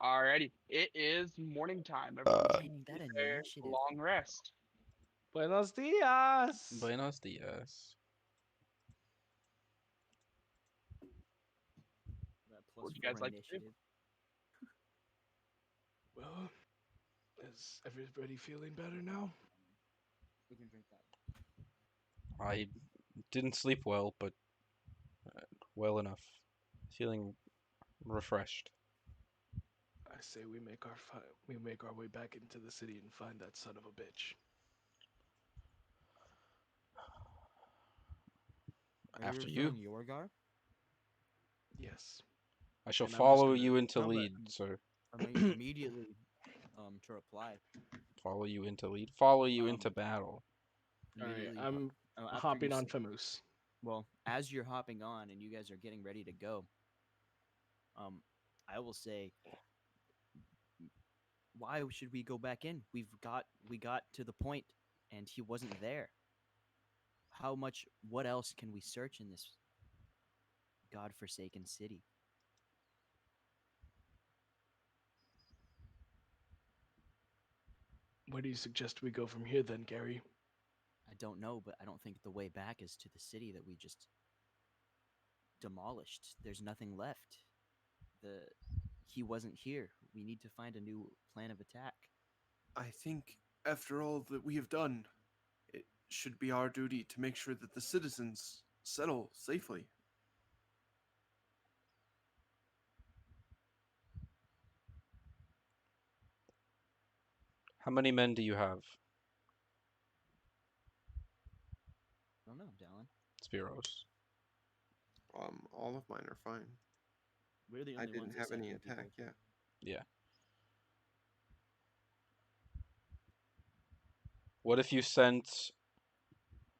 Alrighty, it is morning time. Everyone Uh, should Dang, that take their initiative. long rest. Buenos dias. Buenos dias. That What plus would you guys 4 like to do? initiative. Well, is everybody feeling better now? We can drink that. I didn't sleep well, but well enough. Feeling refreshed. I say we make our way back into the city and find that son of a bitch. Are you After you, referring Yorgar? Yes, I shall and I'm just follow gonna you into tell that. lead, sir. Or immediately to reply. Follow you into lead. Follow you into Um, battle. All right, immediately I'm after hopping on Famoose. well, as you're hopping on and you guys are getting ready to go, um, I will say, why should we go back in? We got to the point, and he wasn't there. How much? What else can we search in this godforsaken city? Where do you suggest we go from here, then, Gary? I don't know, but I don't think the way back is to the city that we just demolished. There's nothing left. The He wasn't here. We need to find a new plan of attack. I think, after all that we have done, it should be our duty to make sure that the citizens settle safely. How many men do you have, I don't know, Dallin. Spiros? All of mine are fine. We're the I only ones didn't that have sent any in attack people. yet. Yeah. What if you sent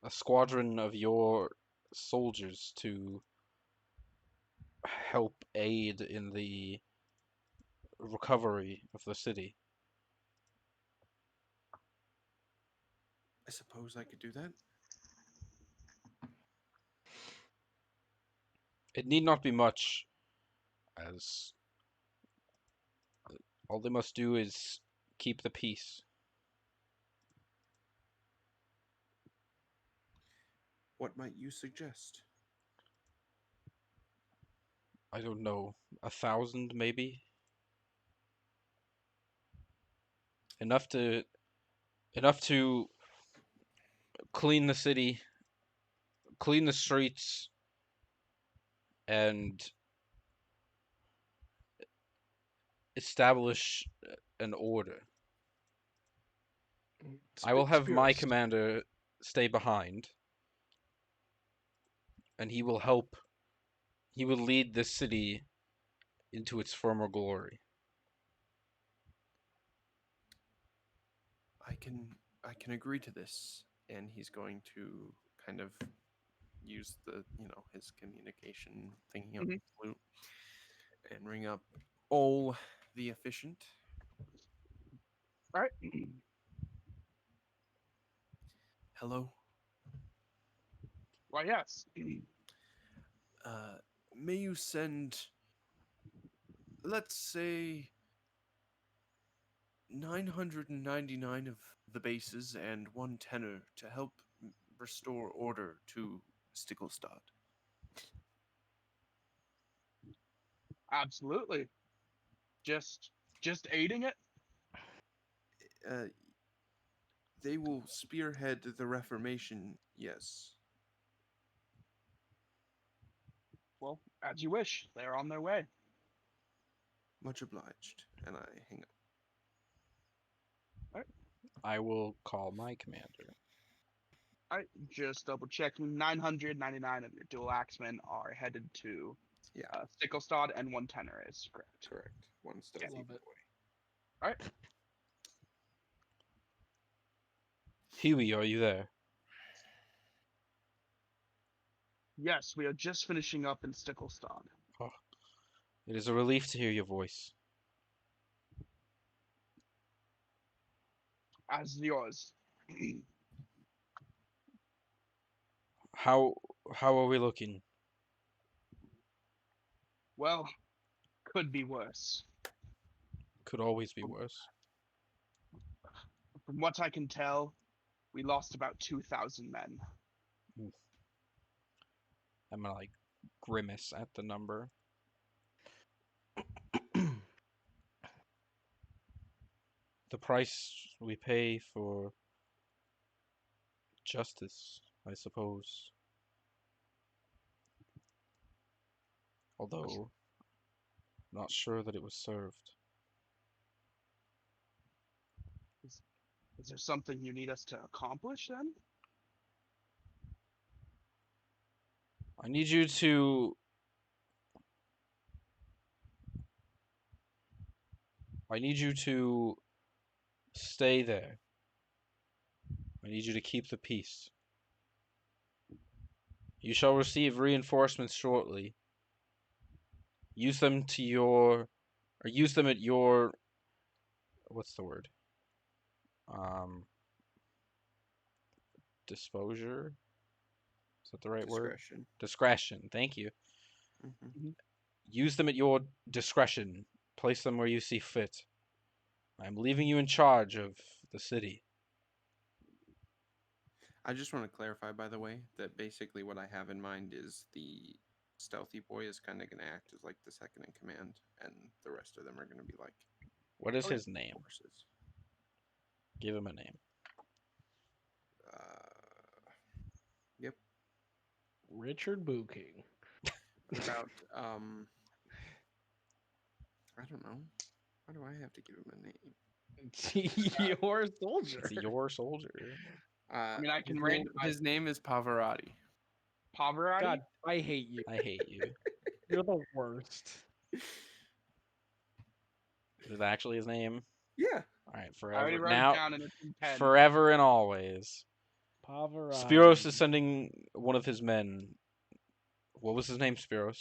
a squadron of your soldiers to help aid in the recovery of the city? I suppose I could do that. It need not be much, as all they must do is keep the peace. What might you suggest? I don't know, 1,000 maybe? Enough to clean the city, clean the streets, and establish an order. I will have my Spiros. commander stay behind, and he will help. He will lead this city into its former glory. I can I can agree to this, and he's going to kind of use his communication thingy on Mhm. the flute and ring up all the efficient. All right. Hello. Why, yes. Uh, may you send, let's say, 999 of the bases and one tenor to help restore order to Stickelstadt. Absolutely. Just just aiding it. Uh, they will spearhead the Reformation, yes. Well, as you wish. They're on their way. Much obliged. And I hang up. All right. I will call my commander. All right. Just double checking. 999 of your dual axemen are headed to Yeah, Stickelstad, and one tenor is correct. correct. One Okay. stealthy Love it. boy. All right. Huey, are you there? Yes, we are just finishing up in Stickelstad. Oh, it is a relief to hear your voice. As yours. How how are we looking? Well, could be worse. Could always be worse. From what I can tell, we lost about 2,000 men. I'm gonna like grimace at the number. The price we pay for justice, I suppose. Although, not sure that it was served. Is there something you need us to accomplish then? I need you to. I need you to stay there. I need you to keep the peace. You shall receive reinforcements shortly. Use them to your, or use them at your, what's the word? Disposure? Is that the right word? Discretion. Discretion. Thank you. Hmm. Use them at your discretion. Place them where you see fit. I'm leaving you in charge of the city. I just want to clarify, by the way, that basically what I have in mind is the stealthy boy is kind of going to act as like the second in command, and the rest of them are going to be like What is Okay. his name? horses. Give him a name. Yep. Richard Booking. What about I don't know. Why do I have to give him a name? Your soldier. It's your soldier. I mean, I can His name is Pavarotti. Pavarotti. God, I hate you. I hate you. You're the worst. Is that actually his name? Yeah. All right, I already forever wrote now, it down and it's in pen. forever and always. Pavarotti. Spiros is sending one of his men. What was his name, Spiros?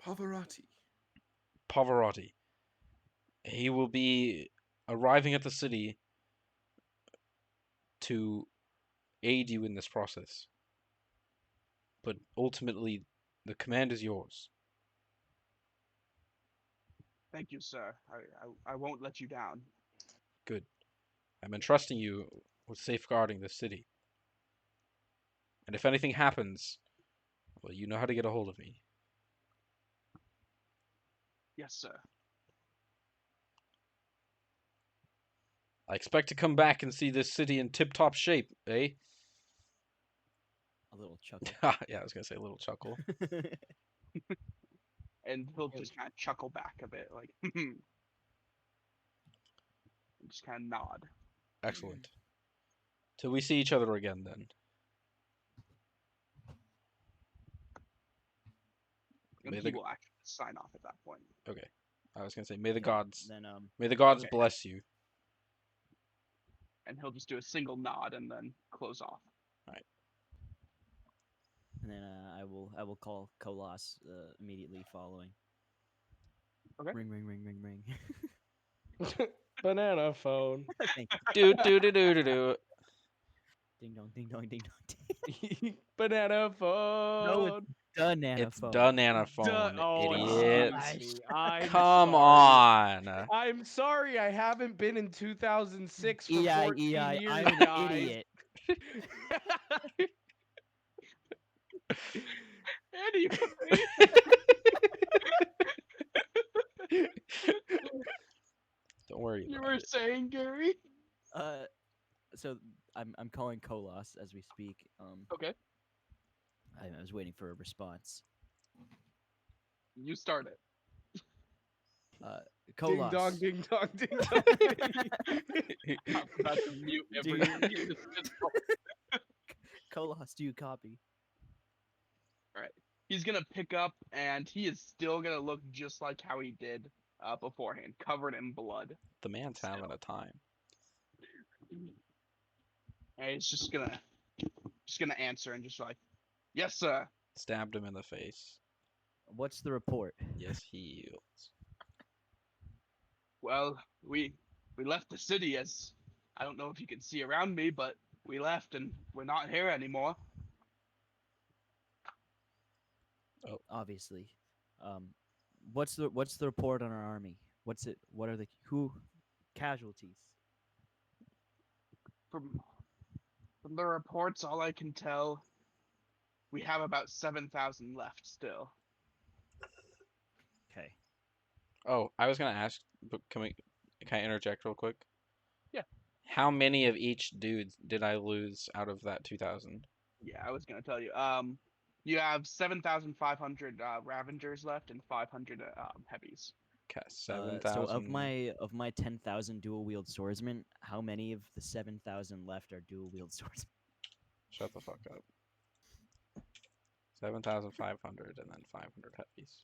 Pavarotti. Pavarotti. He will be arriving at the city to aid you in this process. But ultimately, the command is yours. Thank you, sir. I won't let you down. Good. I'm entrusting you with safeguarding the city. And if anything happens, well, you know how to get a hold of me. Yes, sir. I expect to come back and see this city in tip-top shape, eh? A little chuckle. Yeah, I was gonna say a little chuckle. And he'll just kind of chuckle back a bit, like, and just kind of nod. Excellent. Till we see each other again, then. And May he the will actually sign off at that point. okay. I was gonna say, may the Okay, gods, Then may the gods Okay. bless you. And he'll just do a single nod and then close off. and then I will call Kolas immediately following. Okay. Ring ring ring ring ring. Banana phone. Thank Do you. do do do do do. Ding dong ding dong ding dong. Banana phone. The nano It's phone. the nana phone, Oh, idiot. excuse me. I'm Come sorry. on. I'm sorry. I haven't been in 2006 for EI 14 EI. years, I'm an guys. idiot. Anyway, Don't worry you about were it. saying, Gary? So I'm calling Kolas as we speak. Okay, I was waiting for a response. you start it. Ding Kolas. dong, ding dong, ding dong. I'm about to mute Do everyone in this Discord. Kolas, do you copy? He's gonna pick up, and he is still gonna look just like how he did beforehand, covered in blood. The man's having a time. And he's just gonna answer and just like, yes, sir. Stabbed him in the face. What's the report? Yes, he yields. Well, we left the city, as I don't know if you can see around me, but we left and we're not here anymore. Obviously. What's the report on our army? What's it? What are the who casualties? From the reports, all I can tell, we have about 7,000 left still. Okay. Oh, I was gonna ask, but can I interject real quick? Yeah. How many of each dude did I lose out of that 2,000? Yeah, I was gonna tell you. You have 7,500 Ravengers left and 500 heavies. Okay, So 7,000. of my 10,000 dual wield swordsmen, how many of the 7,000 left are dual wield swordsmen? Shut the fuck up. 7,500 and then 500 heavies.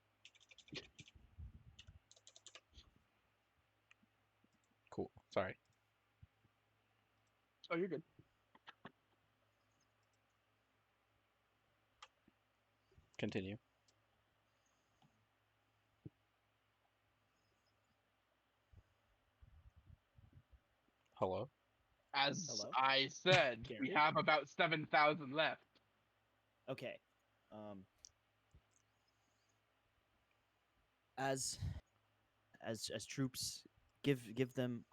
Cool. Sorry. Oh, you're good. Continue. Hello? As Hello? I said, we Gary? have about 7,000 left. Okay. As troops, give them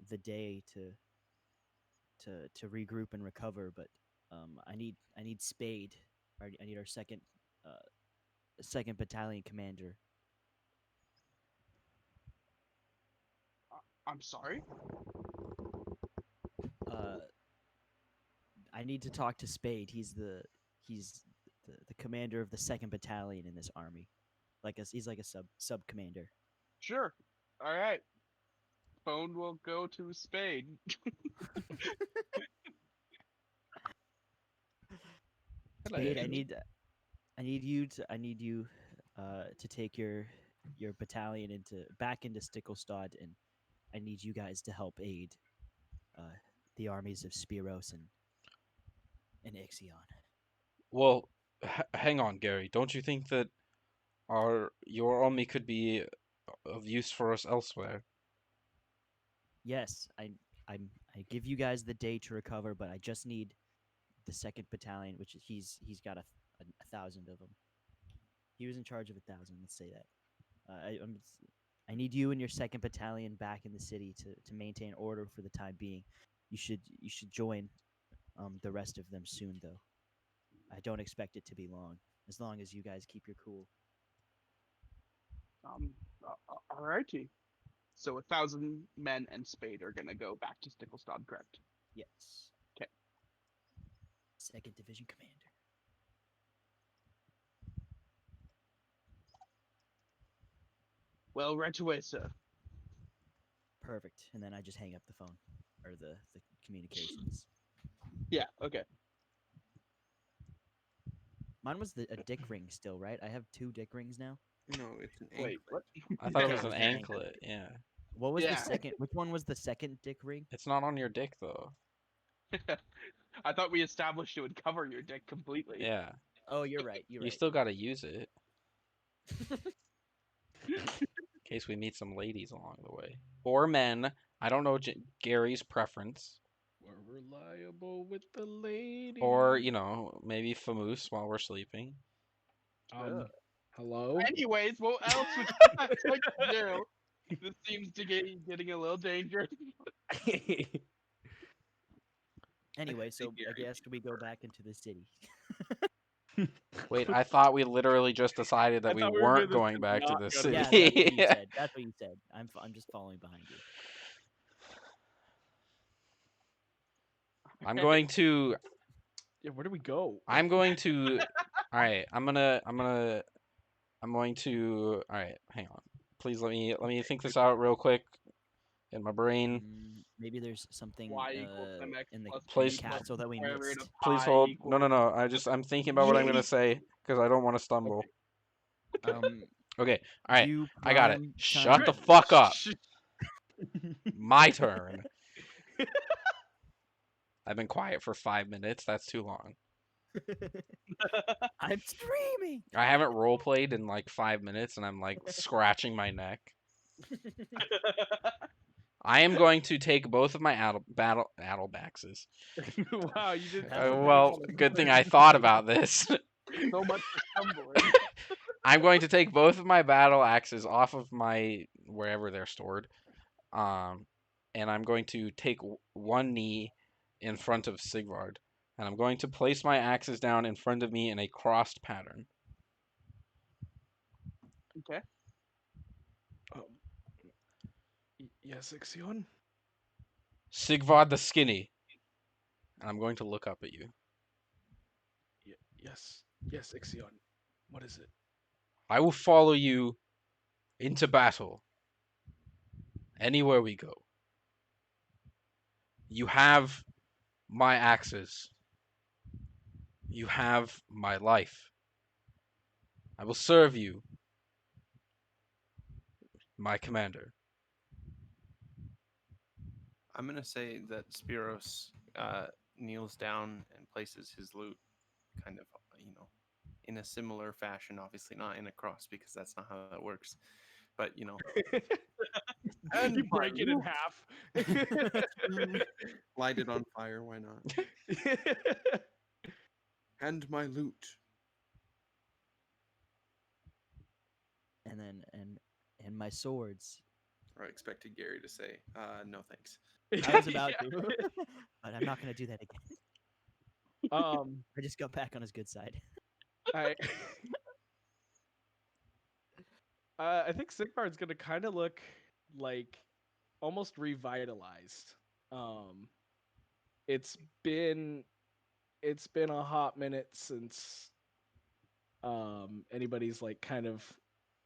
the day to regroup and recover. But I need Spade. I need our second battalion commander. I'm sorry? I need to talk to Spade. He's the commander of the second battalion in this army. He's like a sub commander. Sure. All right. Phone will go to Spade. Spade, I need you to take your battalion back into Stickelstad, and I need you guys to help aid the armies of Spiros and Ixion. Well, hang on, Gary. Don't you think that your army could be of use for us elsewhere? Yes, I give you guys the day to recover, but I just need the second battalion, which he's got a 1,000 of them. He was in charge of 1,000. Let's say that. I need you and your second battalion back in the city to maintain order for the time being. You should join the rest of them soon, though. I don't expect it to be long, as long as you guys keep your cool. Alrighty. So 1,000 men and Spade are gonna go back to Stickelstad, correct? Yes. 'Kay. Second Division Commander. Well, right away, sir. Perfect. And then I just hang up the phone or the communications. Yeah. Okay. Mine was a dick ring still, right? I have 2 dick rings now. No, it's an Wait. anklet. What? I thought it Okay, was it an was an anklet. anklet. Yeah. What was Yeah. the second? Which one was the second dick ring? It's not on your dick though. I thought we established it would cover your dick completely. Yeah. Oh, you're right. You're You right. still gotta use it. In case we meet some ladies along the way. Or men. I don't know Gary's preference. We're reliable with the lady. Or, you know, maybe Famoose while we're sleeping. Um, hello? Anyways, what else would you like to do? This seems to getting a little dangerous. Anyway, so think I Gary guess we go back into the city. Wait, I thought we literally just decided that I we thought we were weren't gonna going back to not the go to Yeah, city. that's what you said. That's what you said. I'm just following behind you. I'm going to Yeah, where do we go? I'm going to all right, I'm going to all right, hang on. Please let me think this out real quick in my brain. Maybe there's something Y equals mx in the plus Please- b castle that we square root missed. of Please pi hold. equals- No. I'm thinking about what I'm going to say because I don't want to stumble. Okay. All right. you I got it. prime Shut time- the fuck up. My turn. I've been quiet for 5 minutes. That's too long. I'm streaming. I haven't role played in like 5 minutes and I'm like scratching my neck. I am going to take both of my Addlebaxes. Wow, you did. Battle Well, good thing I thought about this. So much for stumbling. I'm going to take both of my battle axes off of my wherever they're stored. And I'm going to take one knee in front of Sigvard, and I'm going to place my axes down in front of me in a crossed pattern. Okay. Um, yes, Ixion? Sigvard the Skinny, and I'm going to look up at you. Yes. Yes, Ixion. What is it? I will follow you into battle anywhere we go. You have my axes. You have my life. I will serve you, my commander. I'm gonna say that Spiros kneels down and places his loot, kind of, in a similar fashion. Obviously, not in a cross because that's not how that works. But and You my break it in loot. half. Light it on fire. Why not? And my loot. And then and my swords. I expected Gary to say, "No thanks." I was about Yeah. to, but I'm not gonna do that again. I just got back on his good side. I I think Sigvard's gonna kind of look like almost revitalized. Um, it's been it's been a hot minute since anybody's like kind of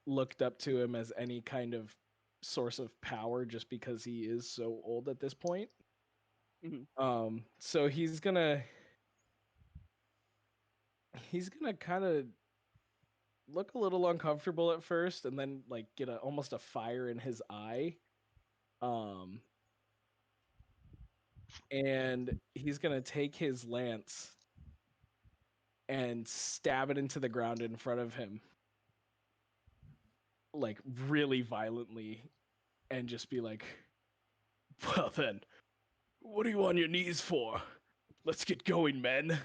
looked up to him as any kind of source of power just because he is so old at this point. Mhm. So he's gonna kind of look a little uncomfortable at first and then like get almost a fire in his eye. Um and he's gonna take his lance and stab it into the ground in front of him, like really violently, and just be like, "Well then, what are you on your knees for? Let's get going, men."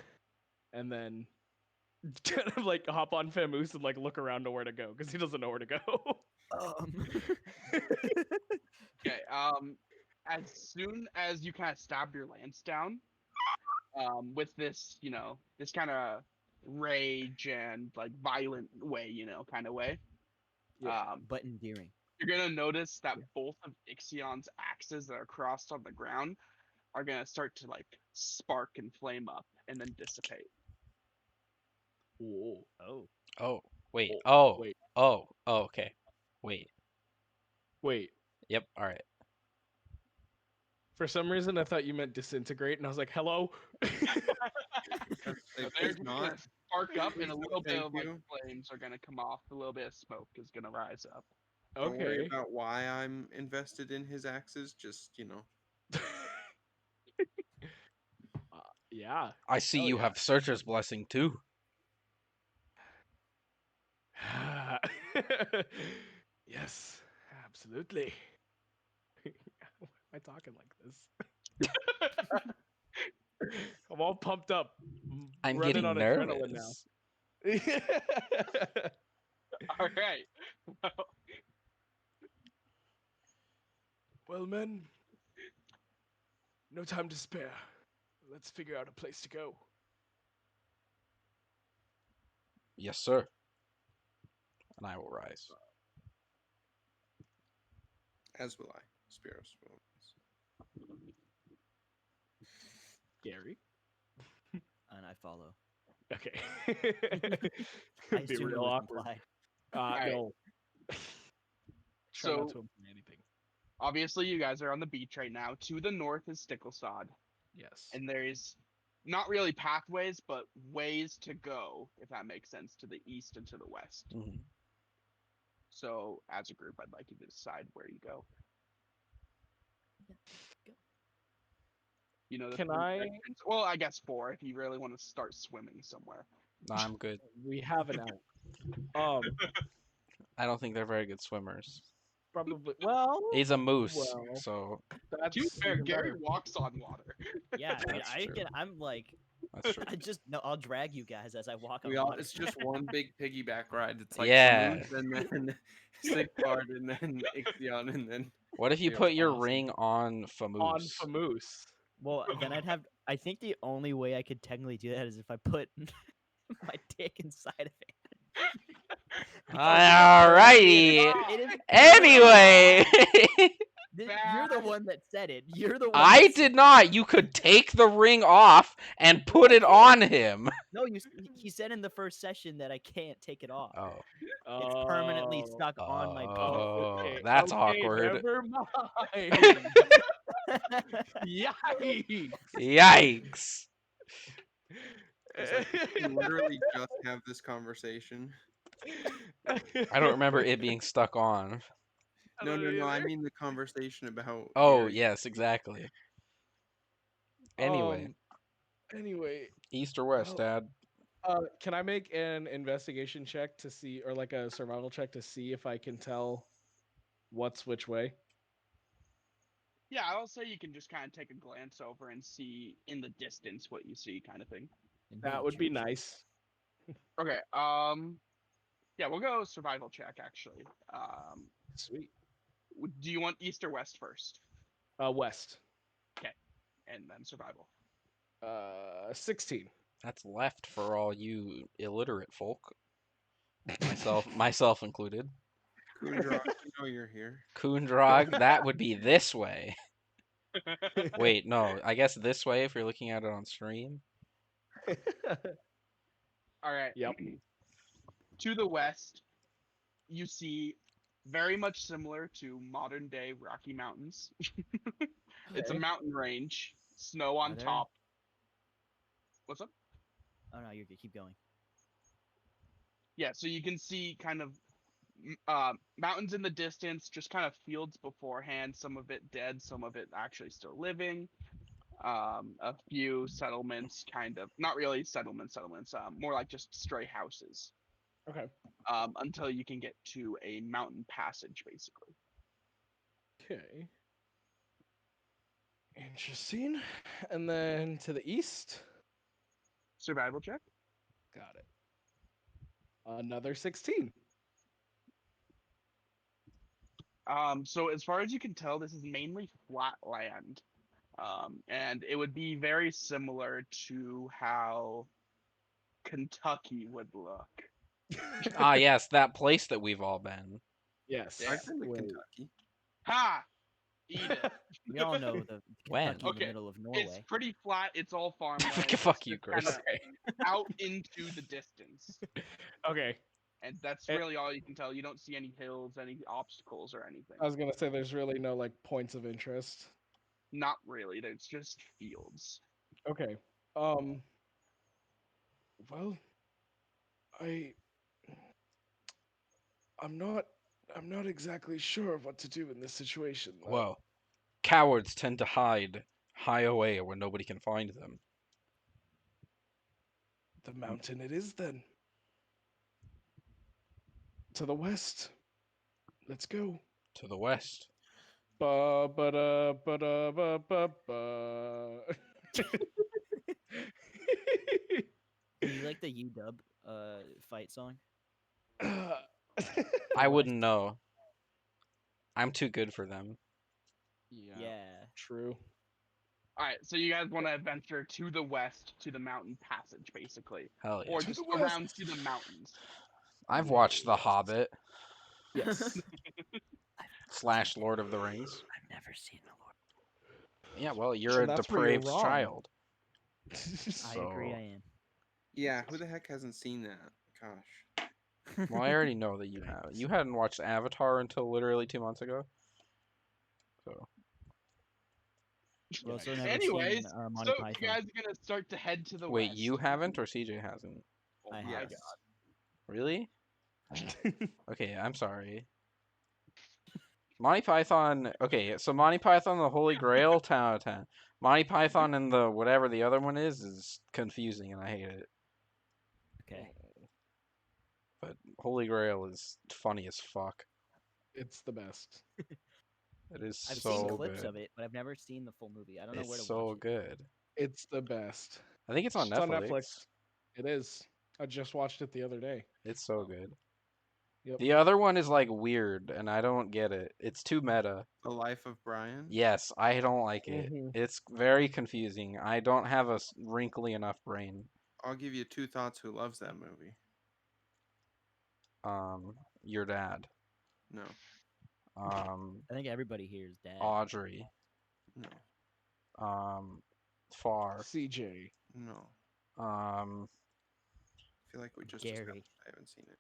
And then kind of like hop on Famoose and like look around to where to go because he doesn't know where to go. Okay. As soon as you kind of stab your lance down, with this, this kind of rage and like violent way, kind of way, Yeah. But endearing. you're gonna notice that Yeah. both of Ixion's axes that are crossed on the ground are gonna start to like spark and flame up and then dissipate. Whoa. Oh. Oh, wait. Oh, Oh, wait. oh, oh, okay. Wait. Wait. Yep, all right. For some reason, I thought you meant disintegrate, and I was like, "Hello." If So they're he's just not, gonna spark up, please and a don't little bit thank of like you. flames are gonna come off. A little bit of smoke is gonna rise up. Don't worry Okay. about why I'm invested in his axes. Just Yeah. I see Hell you yeah. have Searcher's Blessing too. Yes, absolutely. Why am I talking like this? I'm all pumped up. I'm Running getting on adrenaline now. nervous. All right. Well, Well, men, no time to spare. Let's figure out a place to go. Yes, sir. And I will rise. as will I. Spiros will. Gary? And I follow. Okay. I Be assume it real was awkward. implied. right. No. Try not So to imply anything. obviously, you guys are on the beach right now. To the north is Sticklesod, Yes. and there's not really pathways, but ways to go, if that makes sense, to the east and to the west. Mhm. So, as a group, I'd like you to decide where you go. Go. You know, the Can three I- directions. Well, I guess four if you really want to start swimming somewhere. No, I'm good. We have an out. I don't think they're very good swimmers. Probably. Well, He's a moose, well, so To be that's fair, even Gary better. walks on water. Yeah, dude, That's true. I'm like That's true. I'll drag you guys as I walk on We all water. it's just one big piggyback ride. It's like Yeah. Famoose and then Sigvard and then Ixion and then What if you Spear. put your Awesome. ring on On Famoose? Famoose. Well, then I'd have. I think the only way I could technically do that is if I put my dick inside of it. Alrighty. It is Anyway, You're the one that said it. You're the one. I that said did not. You could take the ring off and put it on him. No, he said in the first session that I can't take it off. Oh. It's permanently Oh, stuck on my penis. Oh, okay, that's okay, awkward. Never mind. Yikes. Yikes. It's like, we can literally just have this conversation. I don't remember it being stuck on. No, don't I either. mean the conversation about. Oh, your- yes, exactly. Anyway, Anyway, east or west, well, Dad? can I make an investigation check to see, or like a survival check to see if I can tell what's which way? Yeah, I'll say you can just kind of take a glance over and see in the distance what you see, kind of thing. That would be nice. Okay. Yeah, we'll go survival check actually. Sweet. Do you want east or west first, West. and then survival? 16. That's left for all you illiterate folk. Myself included. Kundra, you know you're here. Kundrog, that would be this way. Wait, no, I guess this way if you're looking at it on stream. All right. Yep. To the west, you see very much similar to modern day Rocky Mountains. It's a Okay. mountain range, snow on Are there? top. What's up? Oh no, you're good. Keep going. Yeah, so you can see kind of mountains in the distance, just kind of fields beforehand, some of it dead, some of it actually still living. A few settlements, kind of, not really settlements, more like just stray houses. Okay. Until you can get to a mountain passage, basically. Okay. Interesting. And then to the east. Survival check. Got it. Another 16. So as far as you can tell, this is mainly flat land. And it would be very similar to how Kentucky would look. Ah, yes, that place that we've all been. Yes. I've been to Wait. Kentucky. Ha! Eat it. We all know the When? Kentucky in Okay, the middle of It's Norway. pretty flat. It's all farmland. Fuck it's you, just Chris. kinda Okay. out into the distance. Okay. And that's Eh. really all you can tell. You don't see any hills, any obstacles, or anything. I was gonna say there's really no like points of interest. Not really. There's just fields. Okay. Well, I'm not exactly sure what to do in this situation. Well, cowards tend to hide high away where nobody can find them. The mountain it is then. To the west. Let's go. To the west. Ba ba da ba da ba ba ba. Do you like the UW fight song? I wouldn't know. I'm too good for them. Yeah. True. All right, so you guys want to venture to the west to the mountain passage, basically, Hell yeah. or To just the around west. to the mountains. I've watched The Hobbit Yes. / Lord of the Rings. I've never seen the Lord. Yeah, well, you're So a that's where you're depraved wrong. child. I agree. So- I am. Yeah, who the heck hasn't seen that? Gosh. Well, I already know that you have. You hadn't watched Avatar until literally 2 months ago. So, I've also never Anyways, seen Monty so Python. you guys are gonna start to head to the wait, west. you haven't or CJ hasn't? Oh I my have. god. Really? Okay, I'm sorry. Monty Python. Okay, so Monty Python, the Holy Grail, 10 out of 10. Monty Python and the whatever the other one is confusing and I hate it. Okay. But Holy Grail is funny as fuck. It's the best. It is I've so seen clips good. of it, but I've never seen the full movie. I don't know where It's to so watch it. good. It's the best. I think it's on It's on Netflix. Netflix. It is. I just watched it the other day. It's so good. Yep. The other one is like weird, and I don't get it. It's too meta. The Life of Brian. Yes, I don't like it. Mhm. It's very confusing. I don't have a wrinkly enough brain. I'll give you two thoughts. Who loves that movie? Your dad. No, I think everybody here is dad. Audrey. no, Far. CJ. no. I feel like we just Gary. established I haven't seen it.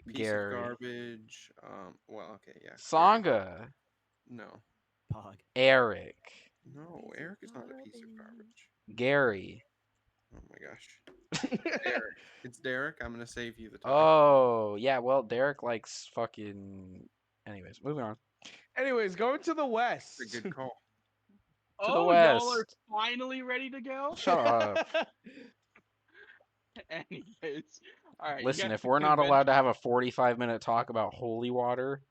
Piece Gary. of garbage. Well, okay, yeah. Gary. Songa. No, Pog. Eric. no. Eric is not a piece of garbage. Gary. Oh my gosh. Derek. It's Derek. I'm gonna save you the time. Oh, yeah, well, Derek likes fucking... Anyways, moving on. Anyways, going to the west. It's a good call. To the Oh, y'all are west. finally ready to go? Shut up. Anyways. All right. Listen, if we're not allowed to have a 45-minute talk about holy water...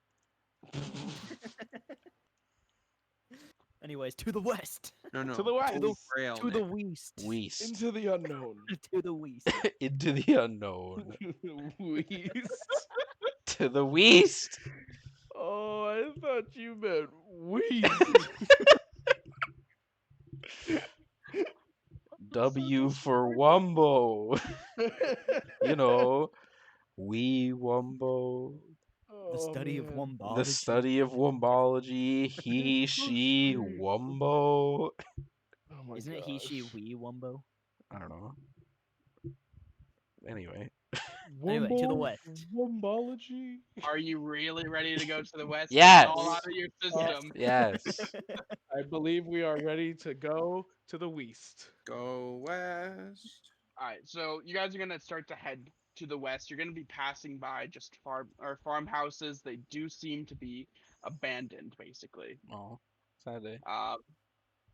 Anyways, to the west. No, no. To the west. Holy Grail, To the Nick. west. West. Into the unknown. To the west. Into the unknown. West. To the west. Oh, I thought you meant wheeze. W for Wumbo. You know, wee Wumbo. The study of one. wombology. The study of wombology. He, So she, sweet. Wumbo. Oh my Isn't it he, she, gosh. we, wumbo? I don't know. Anyway. Anyway, to the Wumbo- west. Wombology. Are you really ready to go to the west? Yes. Get it all out of your system. Yes. I believe we are ready to go to the west. Go west. All right, so you guys are gonna start to head to the west. You're gonna be passing by just farmhouses. They do seem to be abandoned, basically. Oh, sad day.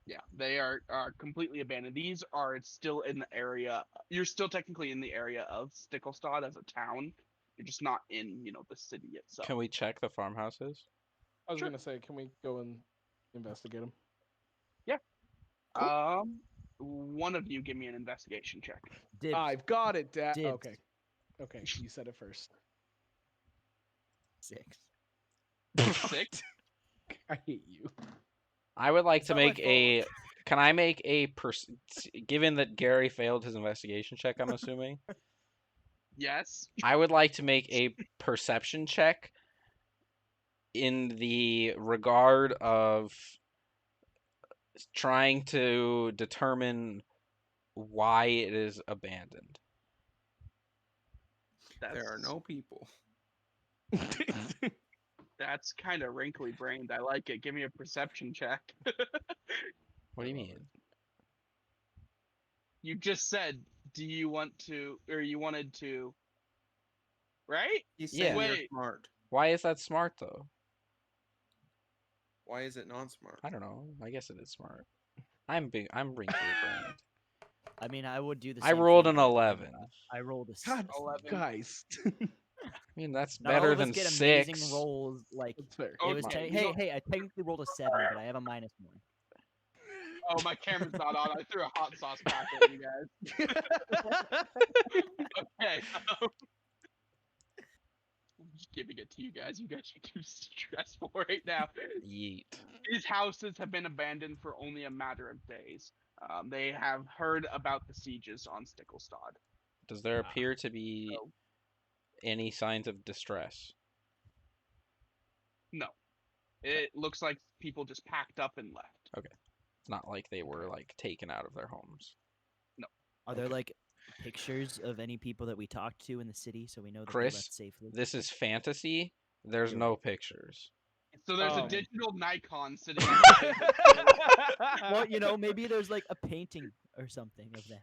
Yeah, they are completely abandoned. These are still in the area. You're still technically in the area of Stickelstad as a town. You're just not in, the city itself. Can we check the farmhouses? I was Sure. gonna say, can we go and investigate him? One of you give me an investigation check. Dibs. I've got it, Dad. Dibs. Okay. Okay, you said it first. 6. 6. I hate you. I would like It's to not my make a. Can I make a given that Gary failed his investigation check, I'm assuming? Yes. I would like to make a perception check in the regard of trying to determine why it is abandoned. There are no people. That's kind of wrinkly brained. I like it. Give me a perception check. What do you mean? You just said, do you want to, or you wanted to, right? He's Yeah. saying you're Wait. smart. Why is that smart though? Why is it non-smart? I don't know. I guess it is smart. I'm wrinkly brained. I mean, I would do the I same rolled thing, an but 11. I rolled a God, 11. guys. I mean, that's Not all better of us than get 6. amazing rolls. Like That's fair. Oh, it was. Okay, you Hey, don't- hey! I technically rolled a 7, but I have a -1. Oh, my camera's not on. I threw a hot sauce pack at you guys. Okay. I'm just giving it to you guys. You guys are too stressful right now. Yeet. These houses have been abandoned for only a matter of days. They have heard about the sieges on Stickelstad. Does there appear to be so- any signs of distress? No. It looks like people just packed up and left. It's not like they were like taken out of their homes. Are there like pictures of any people that we talked to in the city, so we know that Chris, they left safely? This is fantasy. There's no pictures. So there's Oh. a digital Nikon sitting on the table. Well, maybe there's like a painting or something of them.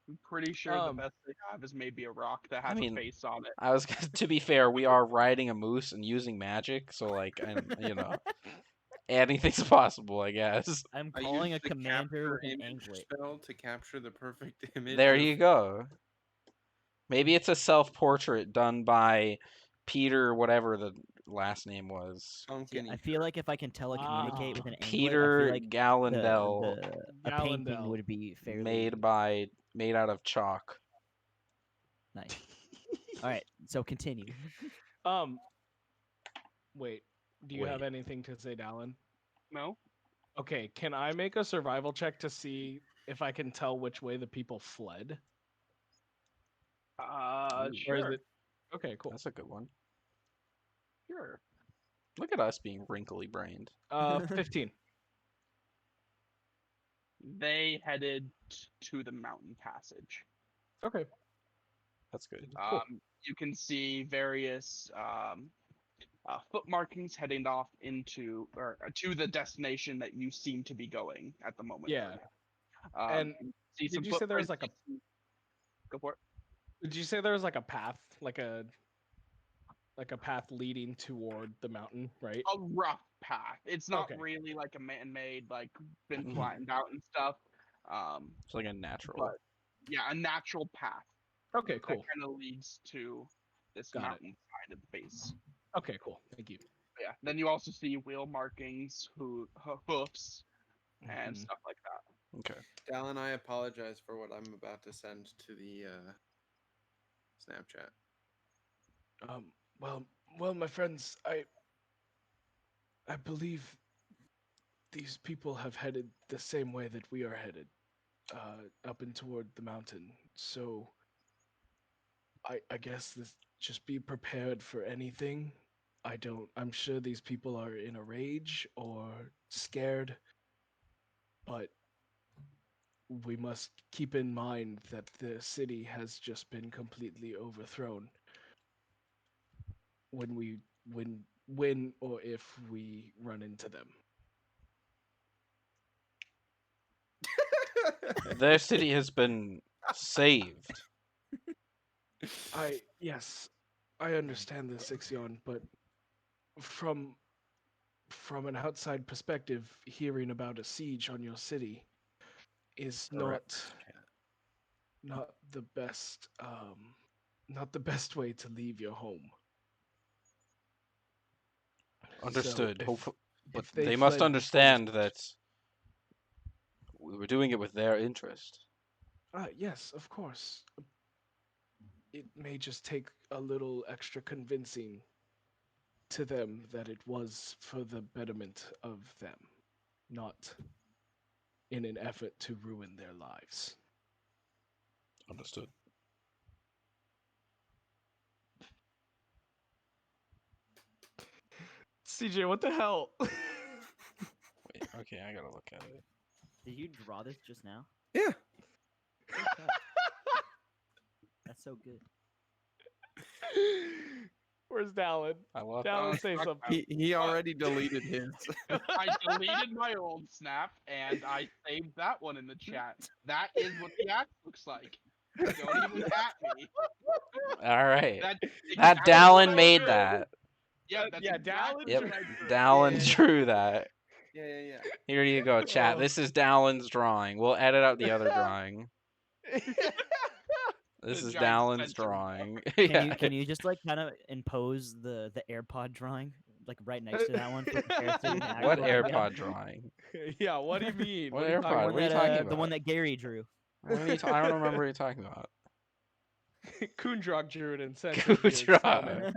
I'm pretty sure the best they have is maybe a rock that has mean, a face on it. I was to be fair, we are riding a moose and using magic, so like, and anything's possible, I guess. I'm I calling a used the commander capture with an image anklet. spell to capture the perfect image. There of- you go. Maybe it's a self-portrait done by Peter, whatever the last name was. See, I Uncanny. feel like if I can telecommunicate with an angler, I Peter feel like Gallendale, a painting Gallendale. would be fairly made out of chalk. nice. All right, so continue. Wait. Do you have anything to say, Dallin? No. Okay, can I make a survival check to see if I can tell which way the people fled? Ooh. Or is Sure. it? Okay, cool. That's a good one. Sure. Look at us being wrinkly brained. 15. They headed to the mountain passage. Okay. That's good. Cool. You can see various foot markings heading off into or to the destination that you seem to be going at the moment. Yeah. And And see some did you say there was like footprints, go for it. Did you say there was like a path, like a path leading toward the mountain, right? A rough path. It's not Okay. really like a man-made, like been Mhm. flattened out and stuff. It's like a natural. But yeah, a natural path Okay, cool. that kind of leads to this Got it. mountain side of the base. Okay, cool. Thank you. Yeah. Then you also see wheel markings, hoofs, and Mhm. stuff like that. Okay. Dallin, I apologize for what I'm about to send to the Snapchat. Well, my friends, I believe these people have headed the same way that we are headed, up and toward the mountain. So, I guess this just be prepared for anything. I'm sure these people are in a rage or scared, but we must keep in mind that the city has just been completely overthrown. When or if we run into them. Their city has been saved. Yes, I understand this, Ixion, but from an outside perspective, hearing about a siege on your city is not the best way to leave your home. Understood. So Hopefully, but if they must fled understand first- that we were doing it with their interest. Yes, of course. It may just take a little extra convincing to them that it was for the betterment of them, not in an effort to ruin their lives. Understood. CJ, what the hell? Wait, okay, I gotta look at it. Did you draw this just now? Yeah. Good cut. That's so good. Where's Dallin? I love Dallin, it. say Fuck something. He already deleted his. I deleted my old snap and I saved that one in the chat. That is what the axe looks like. Don't even at me. All right. That's That exactly Dallin what I made drew. that. Yeah, that's Yeah, exactly Dallin Yep. what I drew. Dallin Yeah. drew that. Yeah. Here you go, chat. Oh. This is Dallin's drawing. We'll edit out the other drawing. This The is giant Dallin's censor wall. drawing. Can you just like kind of impose the AirPod drawing like right next to that one for comparison? to What actual idea? AirPod drawing? Yeah, what do you mean? What are you AirPod? talking What are The one you that, talking the about? one that Gary drew. What are you I don't remember what you're talking about. Kundrok drew it and sent it. via Kundrok. Snowman.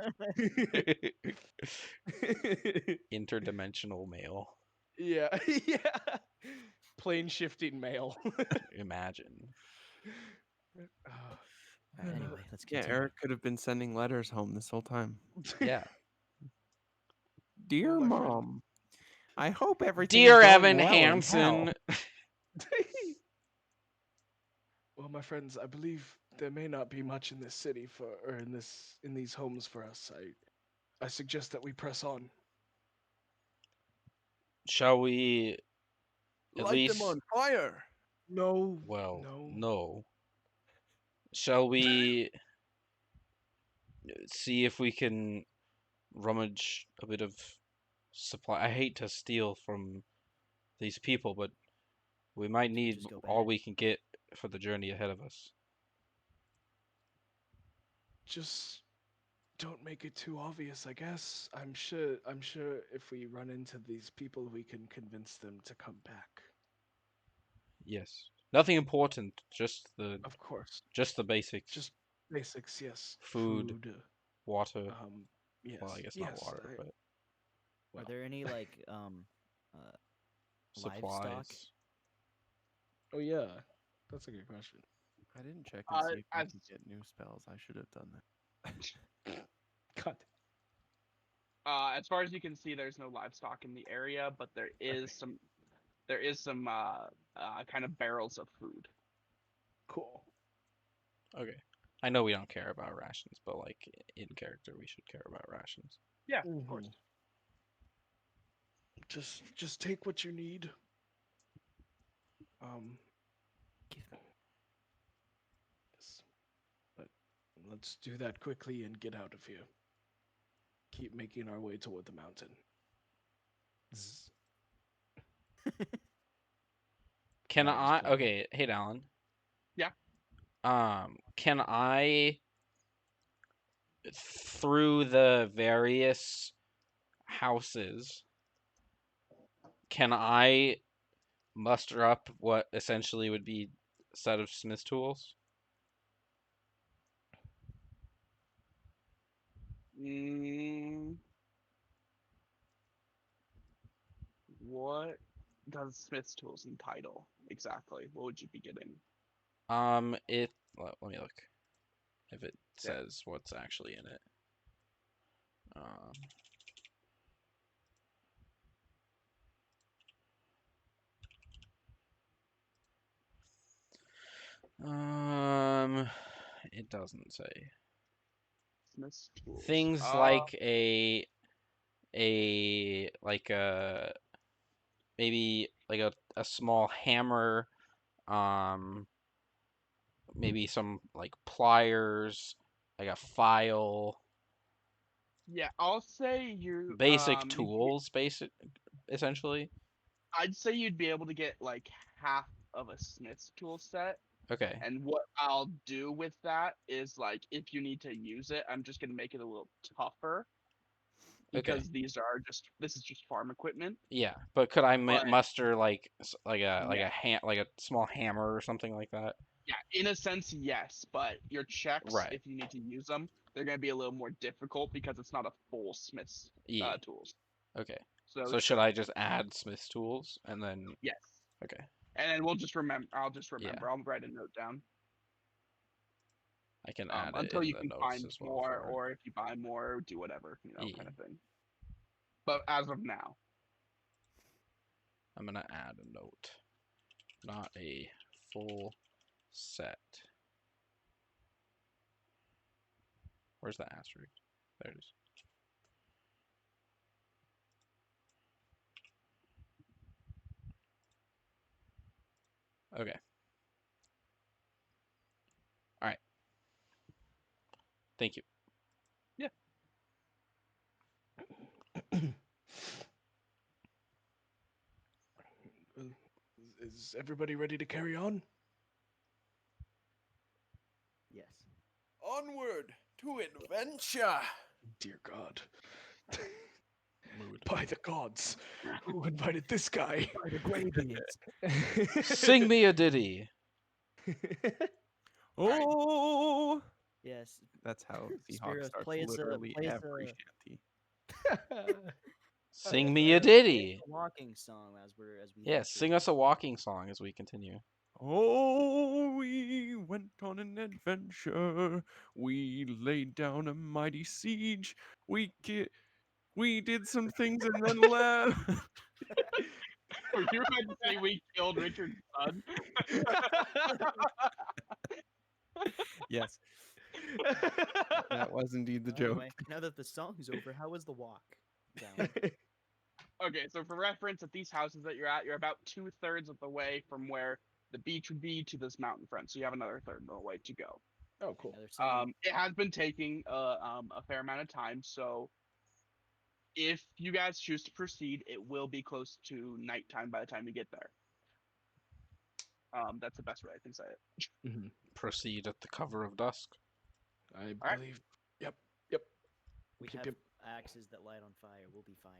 Interdimensional mail. Yeah. Plane shifting mail. Imagine. Anyway, let's Yeah, continue. Eric could have been sending letters home this whole time. Yeah. Dear Well, my friend- Mom, I hope everything. Dear is going Evan well in Hansen. hell." Well, my friends, I believe there may not be much in this city in these homes for us. I suggest that we press on. Shall we at Light least them on fire. No. well, No. no. Shall we see if we can rummage a bit of supply? I hate to steal from these people, but we might need just go all bad. we can get for the journey ahead of us. Just don't make it too obvious, I guess. I'm sure if we run into these people we can convince them to come back. Yes. Nothing important. Of course. Just the basics. Just basics, yes. Food, Food. water. Yes. Well, I guess not yes. water, but Are well, there any like livestock? supplies. Oh yeah. That's a good question. I didn't check and see if we As could get new spells. I should have done that. God. as far as you can see, there's no livestock in the area, but there is some kind of barrels of food. Cool. Okay. I know we don't care about rations, but like in character, we should care about rations. Yeah, of course. Just take what you need. Give me. Yes. But let's do that quickly and get out of here. Keep making our way toward the mountain. Zzz. Can Alan's I? playing. Okay. Hey, Alan. Yeah. Can I, through the various houses, can I muster up what essentially would be a set of smith tools? Mm, what does Smith's tools entitle exactly? What would you be getting? Let me look if it Yeah. says what's actually in it. It doesn't say. Smith's tools. Things like like a maybe like a small hammer, maybe some like pliers, like a file, Yeah, I'll say basic you'd tools, essentially. I'd say you'd be able to get like half of a Smith's tool set. Okay. And what I'll do with that is like if you need to use it, I'm just gonna make it a little tougher Okay. because this is just farm equipment. Yeah, but could I But muster like like yeah, a small hammer or something like that? yeah, in a sense, yes. But your checks, Right. if you need to use them, they're gonna be a little more difficult because it's not a full Smith's Yeah. tools. Okay. So So should I just add smith's tools and then yes, okay. and then we'll just remember. I'll just Yeah. remember. I'll write a note down. I can add it Until in you the can notes find as well more, for or if you buy more, do whatever, Yeah. kind of thing. But as of now, I'm gonna add a note. Not a full set. Where's the asterisk? There it is. Okay. All right. Thank you. yeah. Is everybody ready to carry on? Yes. Onward to adventure. Dear God. Mood. By the gods. Who invited this guy? By the Greybeards. Sing me a ditty. Oh, Yes. that's how Seahawk Spiros, starts play us a- literally play us every a- shanty. Sing me a ditty. A walking song as we Yes, head sing through. us a walking song as we continue. Oh, we went on an adventure. We laid down a mighty siege. We did some things and then left. Were you about to say we killed Richard's son? Yes, that was indeed the Well, joke. anyway, now that the song's over, how was the walk down? Okay, so for reference, at these houses that you're at, you're about 2/3 of the way from where the beach would be to this mountain front. So you have another third of the way to go. Oh, cool. Now they're singing. It has been taking a fair amount of time, so if you guys choose to proceed, it will be close to nighttime by the time you get there. That's the best way I can say it. Proceed at the cover of dusk. I right. believe. Yep. Yep. We Yep, have yep. axes that light on fire. We'll be fine.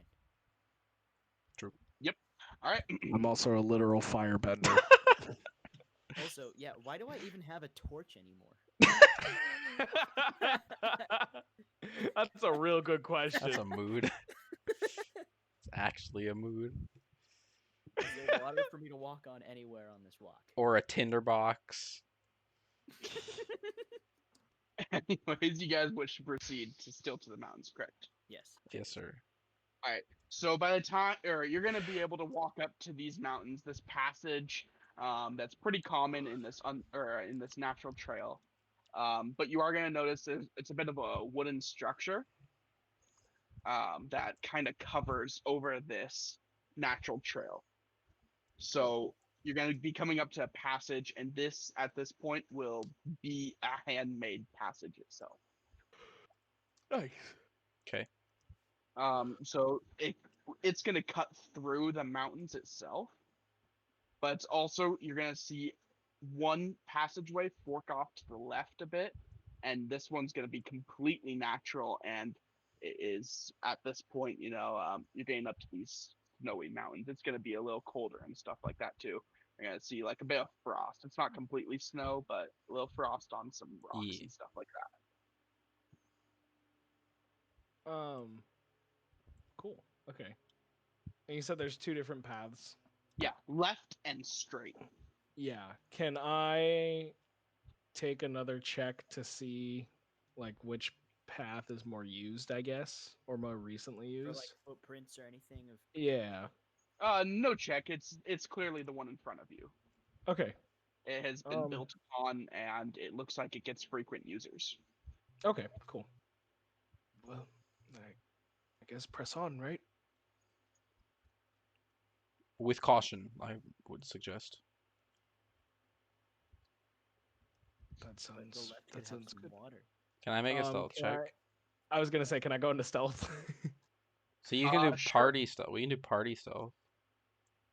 All right. I'm also a literal firebender. Also, yeah, why do I even have a torch anymore? That's a real good question. That's a mood. It's actually a mood. Is there water for me to walk on anywhere on this rock? Or a tinderbox. Anyways, you guys wish to proceed to still to the mountains, correct? Yes. Yes, sir. All right. So by the time, or you're gonna be able to walk up to these mountains, this passage, that's pretty common in this or in this natural trail. But you are gonna notice it's a bit of a wooden structure, that kind of covers over this natural trail. So you're going to be coming up to a passage, and this at this point will be a handmade passage itself. Nice. Okay. So it's going to cut through the mountains itself, but it's also you're going to see one passageway fork off to the left a bit, and this one's going to be completely natural, and it is at this point, you're getting up to these snowy mountains. It's going to be a little colder and stuff like that too. You're going to see like a bit of frost. It's not completely snow, but a little frost on some rocks Yeah. and stuff like that. Cool. Okay. And you said there's two different paths. Yeah, left and straight. Yeah. Can I take another check to see like which path is more used, I guess, or more recently For used? like footprints or anything of Yeah. No check. It's clearly the one in front of you. Okay. It has been built upon, and it looks like it gets frequent users. Okay. Cool. Well, I guess press on, right? With caution, I would suggest. That but the sounds left could that have sounds some good. water. Can I make a stealth Can check? I was gonna say, can I go into stealth? So you can do Sure. party stealth. We can do party stealth.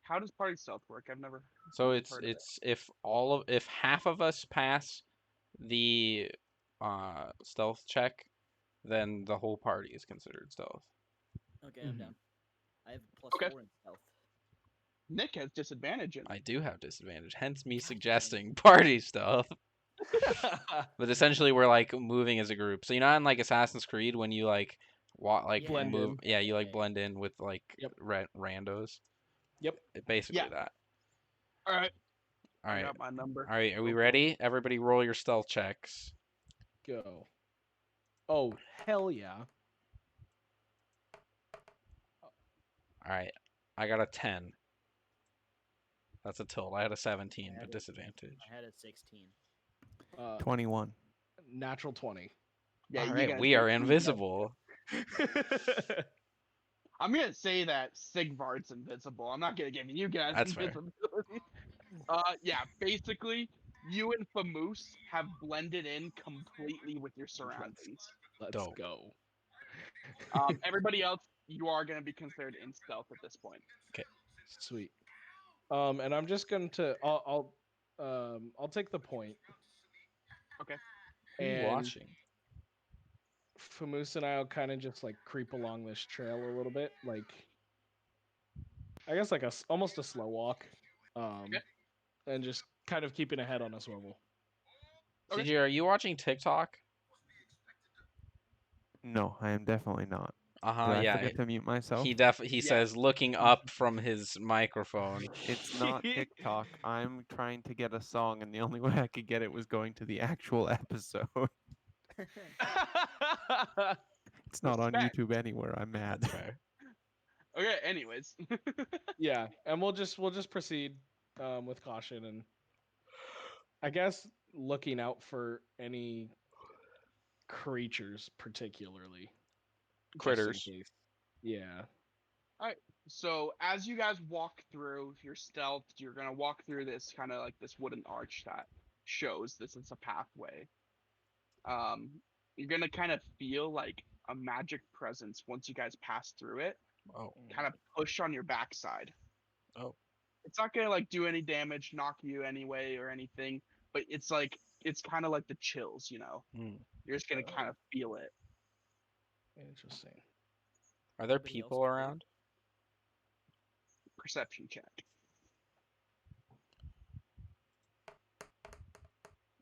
How does party stealth work? I've never So it's heard of it. if half of us pass the stealth check, then the whole party is considered stealth. Okay, I'm Mhm. down. I have Okay. +4 in stealth. Nick has disadvantage in I it. do have disadvantage, hence me God damn it. suggesting party stealth. But essentially, we're like moving as a group. So you know, in like Assassin's Creed, when you like Yeah. Blend move, in. yeah, you like Yeah. blend in with like Yep. randos. Yep. Basically Yeah. that. All right. All I right, got my number. all right. Are we Go for it. ready? Everybody, roll your stealth checks. Go. Oh, hell yeah. All right, I got a 10. That's a tilt. I had a 17, I but had a- disadvantage. I had a 16. 21. Natural 20. Yeah, All you right, guys we both are moved up. invisible. I'm gonna say that Sigvard's invisible. I'm not gonna give you guys That's fair. invisibility. Yeah, basically, you and Famoose have blended in completely with your surroundings. Let's Dope. go. Everybody else, you are gonna be considered in stealth at this point. Sweet. And I'm just going to I'll take the point. Okay. Who you And watching? Famoose and I'll kind of just like creep along this trail a little bit, like I guess like almost a slow walk, Okay. and just kind of keeping ahead on a swivel. Okay. CJ, are you watching TikTok? No, I am definitely not. Uh Did huh. I Yeah. forget to mute myself? He Yeah. says looking up from his microphone. It's not TikTok. I'm trying to get a song, and the only way I could get it was going to the actual episode. It's not on Respect. YouTube anywhere. I'm mad. That's fair. Okay. Anyways. Yeah, and we'll just proceed with caution, and I guess looking out for any creatures particularly. just in Critters. case. Yeah. So as you guys walk through, if you're stealthed, you're gonna walk through this kind of like this wooden arch that shows this is a pathway. You're gonna kind of feel like a magic presence once you guys pass through it, Oh. kind of push on your backside. Oh. It's not gonna like do any damage, knock you anyway or anything, but it's like it's kind of like the chills, Hmm. You're just gonna kind of feel it. Interesting. Are there Anybody else people clear? around? Perception check.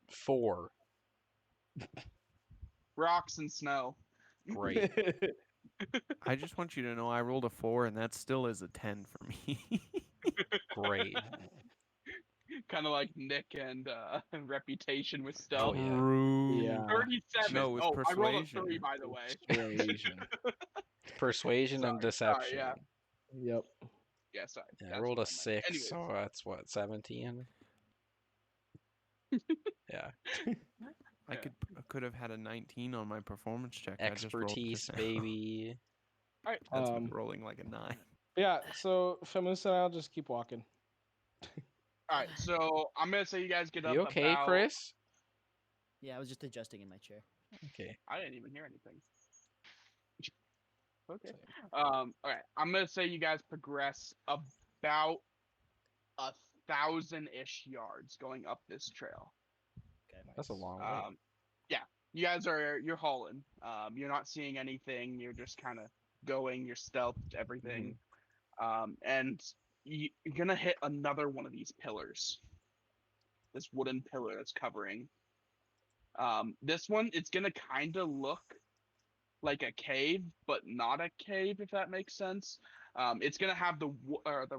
4. Rocks and snow. Great. I just want you to know I rolled a 4, and that still is a 10 for me. Great. Kind of like Nick and Reputation with Oh stealth. yeah. True. Yeah. 37. No, it was Oh, I rolled a persuasion. 3, by the way. Persuasion. Persuasion and Sorry, deception. yeah. Yep. Yeah, sorry. Yeah, I that's rolled what a I meant. 6, Anyways, so that's what, 17? Yeah. I could have had a 19 on my performance check. I just rolled Expertise, just now. baby. all right. That's with rolling like a 9. Yeah. So Famus and I'll just keep walking. All right. So I'm gonna say you guys get up You okay, about. Chris? Yeah, I was just adjusting in my chair. Okay. I didn't even hear anything. Okay. All right. I'm gonna say you guys progress about 1,000-ish yards going up this trail. Okay. That's a long way. Yeah, you guys you're hauling. You're not seeing anything. You're just kind of going. You're stealthed, everything. And you're gonna hit another one of these pillars. This wooden pillar that's covering. This one, it's gonna kind of look like a cave, but not a cave, if that makes sense. It's gonna have the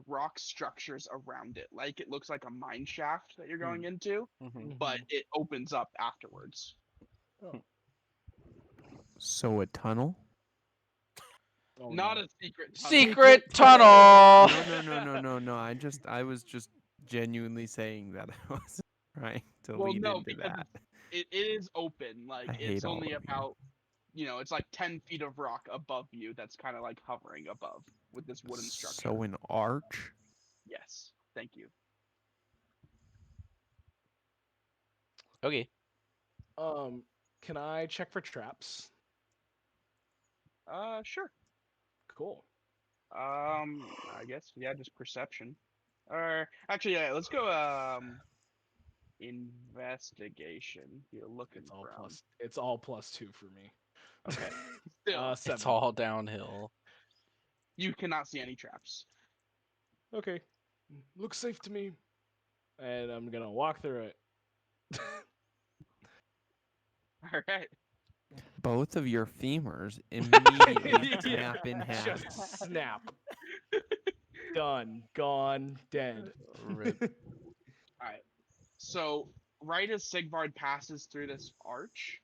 rock structures around it, like it looks like a mine shaft that you're going into, Mhm. but it opens up afterwards. So a tunnel? Oh, Not no. a secret tunnel. Secret tunnel. No. I was just genuinely saying that I wasn't trying to Well, lead no, into because that. it is open. Like I hate it's all only of you. about, it's like 10 feet of rock above you. That's kind of like hovering above with this wooden structure. So an arch? Yes, thank you. Okay. Can I check for traps? Sure. Cool. I guess just perception. Or actually, yeah, let's go investigation. You're looking around. It's all +2 for me. Okay. Still, 7. It's all downhill. you cannot see any traps. Okay. Looks safe to me. And I'm gonna walk through it. All right. Both of your femurs immediately snap in half. Just snap. Done. Gone. Dead. Rip. All right. So right as Sigvard passes through this arch,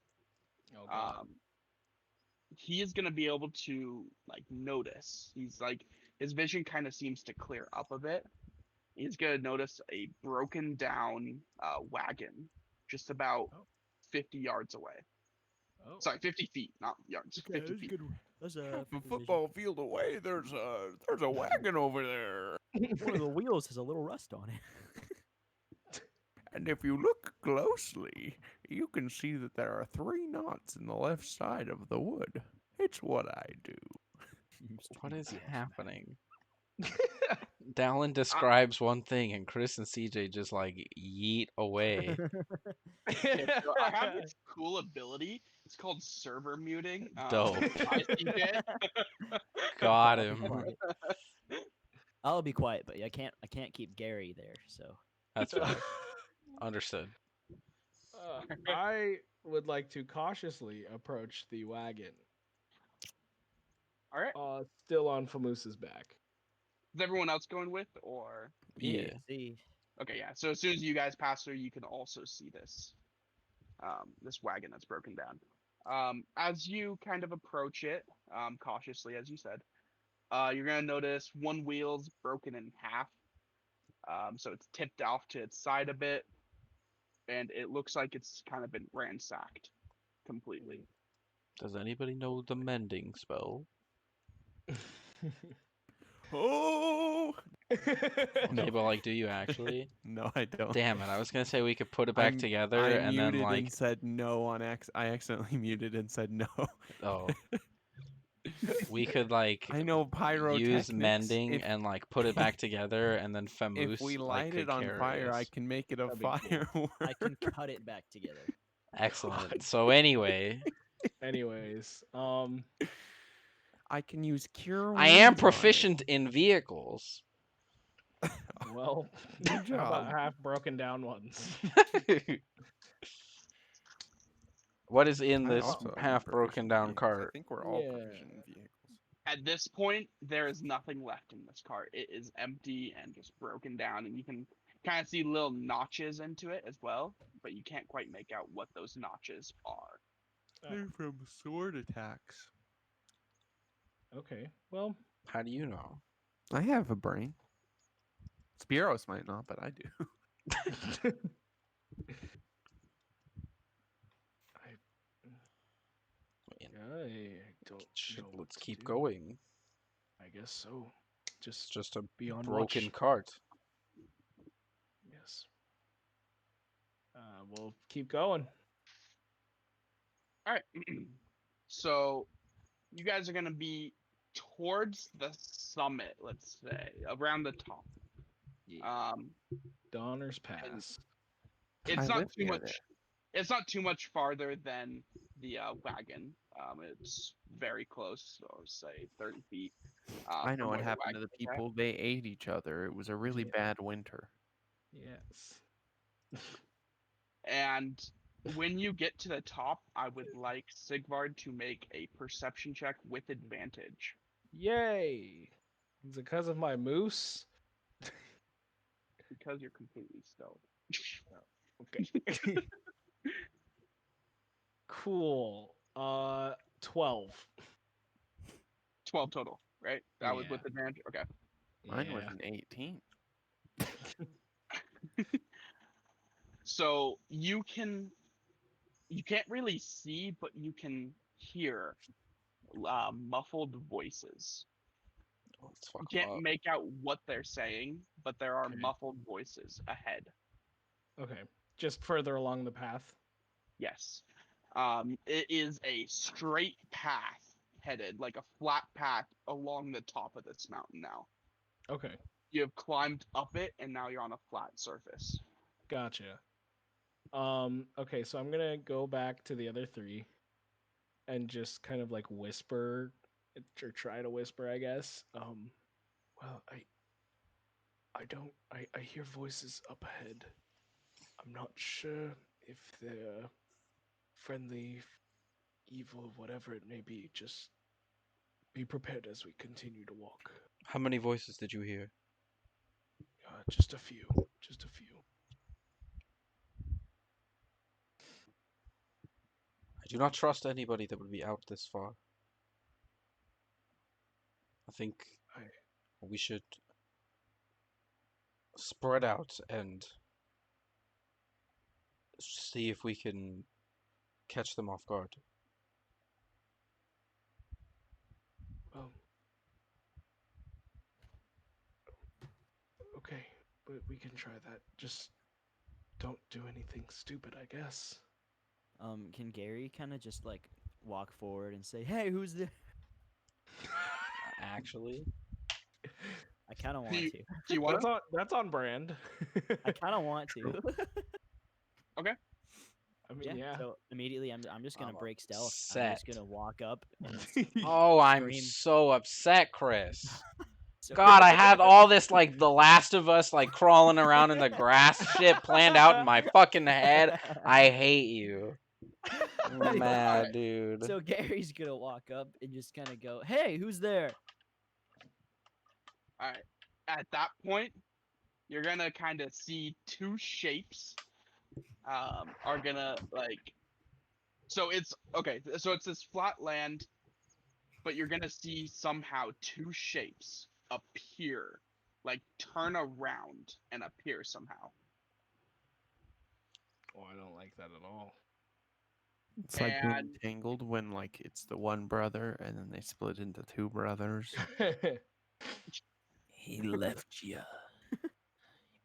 Oh, God. he is gonna be able to notice. He's his vision kind of seems to clear up a bit. He's gonna notice a broken down wagon just about 50 yards away. Oh. Sorry, 50 feet, not yards. 50 feet. Good. That's a field away, there's a wagon over there. One of the wheels has a little rust on it. And if you look closely, you can see that there are 3 knots in the left side of the wood. It's what I do. What is happening? Dallin describes one thing, and Chris and CJ just yeet away. Okay, so I have this cool ability. It's called server muting. Dope. by CJ. Got him. I'll be quiet, but I can't keep Gary there. So That's fine. Understood. I would like to cautiously approach the wagon. All right. Still on Famus's back. Is everyone else going with, or? Yeah. see. Okay, yeah. So as soon as you guys pass through, you can also see this, this wagon that's broken down. As you kind of approach it, cautiously, as you said, you're gonna notice one wheel's broken in half. So it's tipped off to its side a bit, and it looks like it's kind of been ransacked completely. Does anybody know the mending spell? Oh! Okay, but do you actually? No, I don't. Damn it! I was gonna say we could put it back together, I and then muted and said no on I accidentally muted and said no. oh, we could I know pyrotechnics. use mending if, and put it back together, and then Famus if we light could it on carry fire, I us. can make it a That'd be cool. firework. I can cut it back together. Excellent. So anyway, Anyways, I can use cure I am wounds on it. proficient in vehicles. well, Good how about job. half broken down ones? What is in I this also am half broken proficient in down vehicles. I cart? think we're all Yeah. proficient in vehicles. At this point, there is nothing left in this cart. It is empty and just broken down, and you can kind of see little notches into it as well, but you can't quite make out what those notches are. They're from sword attacks. Okay, well, How do you know? I have a brain. Spiros might not, but I do. I don't Shit, know what let's to keep do. going. I guess so. It's Just just a be on broken watch. cart. Yes. We'll keep going. All right. So you guys are going to be towards the summit, let's say, around the top. Um, Donner's and Pass. it's I not live too near much. there. It's not too much farther than the wagon. It's very close, so say 30 feet. I know From what where the happened to wagon the is at. people. They ate each other. It was a really Yeah. bad winter. Yes. And when you get to the top, I would like Sigvard to make a perception check with advantage. Yay! Is it because of my moose? Because you're completely stealth. Okay. Cool. 12. 12 total, right? That was Yeah. with advantage? Okay. Mine was Yeah. an 18. So you can't really see, but you can hear muffled voices. Let's You fuck 'em can't up. make out what they're saying, but there are Okay. muffled voices ahead. Okay. Just further along the path. Yes. It is a straight path headed, like a flat path along the top of this mountain now. Okay. You have climbed up it, and now you're on a flat surface. Gotcha. Okay, so I'm gonna go back to the other three and just kind of like whisper or try to whisper, I guess. Well, I hear voices up ahead. I'm not sure if they're friendly, evil, whatever it may be. Just be prepared as we continue to walk. How many voices did you hear? Just a few. Just a few. I do not trust anybody that would be out this far. I think I we should spread out and see if we can catch them off guard. well. Okay, but we can try that. Just don't do anything stupid, I guess. Can Gary kind of just like walk forward and say, "Hey, who's there?" Actually, I kind of Do want you, to. do you want to? That's on brand. I kind of want to. I mean, yeah. So immediately, I'm just gonna I'm break stealth. I'm upset. just gonna walk up and Oh, I'm Scream. so upset, Chris. so God, I had all this like The Last of Us like crawling around in the grass shit planned out in my fucking head. I hate you. I'm Anyway, mad, dude. So Gary's gonna walk up and just kind of go, "Hey, who's there?" All right. At that point, you're gonna kind of see two shapes. Are gonna like. So it's okay. So it's this flat land, but you're gonna see somehow two shapes appear, like turn around and appear somehow. Oh, I don't like that at all. It's like being And Tangled when like it's the one brother and then they split into two brothers. He left you.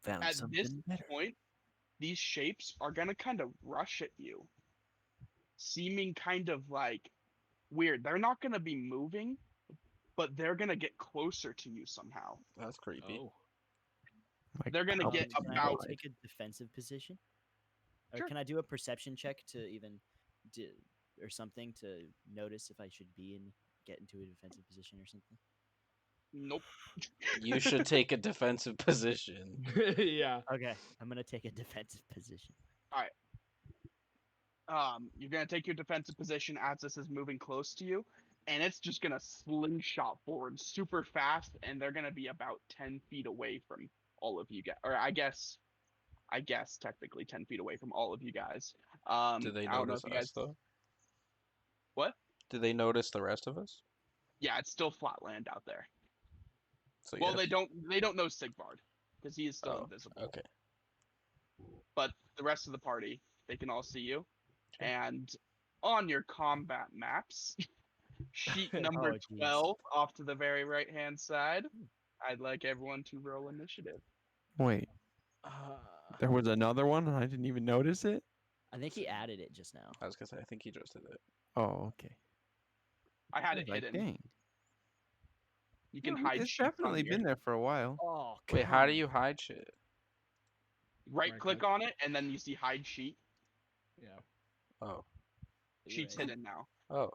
Found at this something better. point, these shapes are gonna kind of rush at you, seeming kind of like weird. They're not gonna be moving, but they're gonna get closer to you somehow. That's creepy. Oh. Like They're gonna get Can I about. take a defensive position, or Sure. can I do a perception check to even or something to notice if I should get into a defensive position or something? Nope. You should take a defensive position. Yeah. Okay, I'm gonna take a defensive position. You're gonna take your defensive position as this is moving close to you, and it's just gonna slingshot forward super fast, and they're gonna be about 10 feet away from all of you guys, or I guess technically 10 feet away from all of you guys. Do they I don't know notice if you us guys. though? What? Do they notice the rest of us? Yeah, it's still flat land out there. So Well, yeah. they don't know Sigvard because he is still Oh, invisible. okay. But the rest of the party, they can all see you. Sure. And on your combat maps, sheet number Oh, geez. 12 off to the very right hand side, I'd like everyone to roll initiative. Wait, there was another one and I didn't even notice it. I think he added it just now. I was gonna say I think he just did it. Oh, okay. I had I it was like, hidden. dang. You can No, hide It's sheets on definitely here. been there for a while. Oh, Wait, how do you hide shit? Right click on it, and then you see hide sheet. Yeah. Oh, Sheet's hidden now. oh.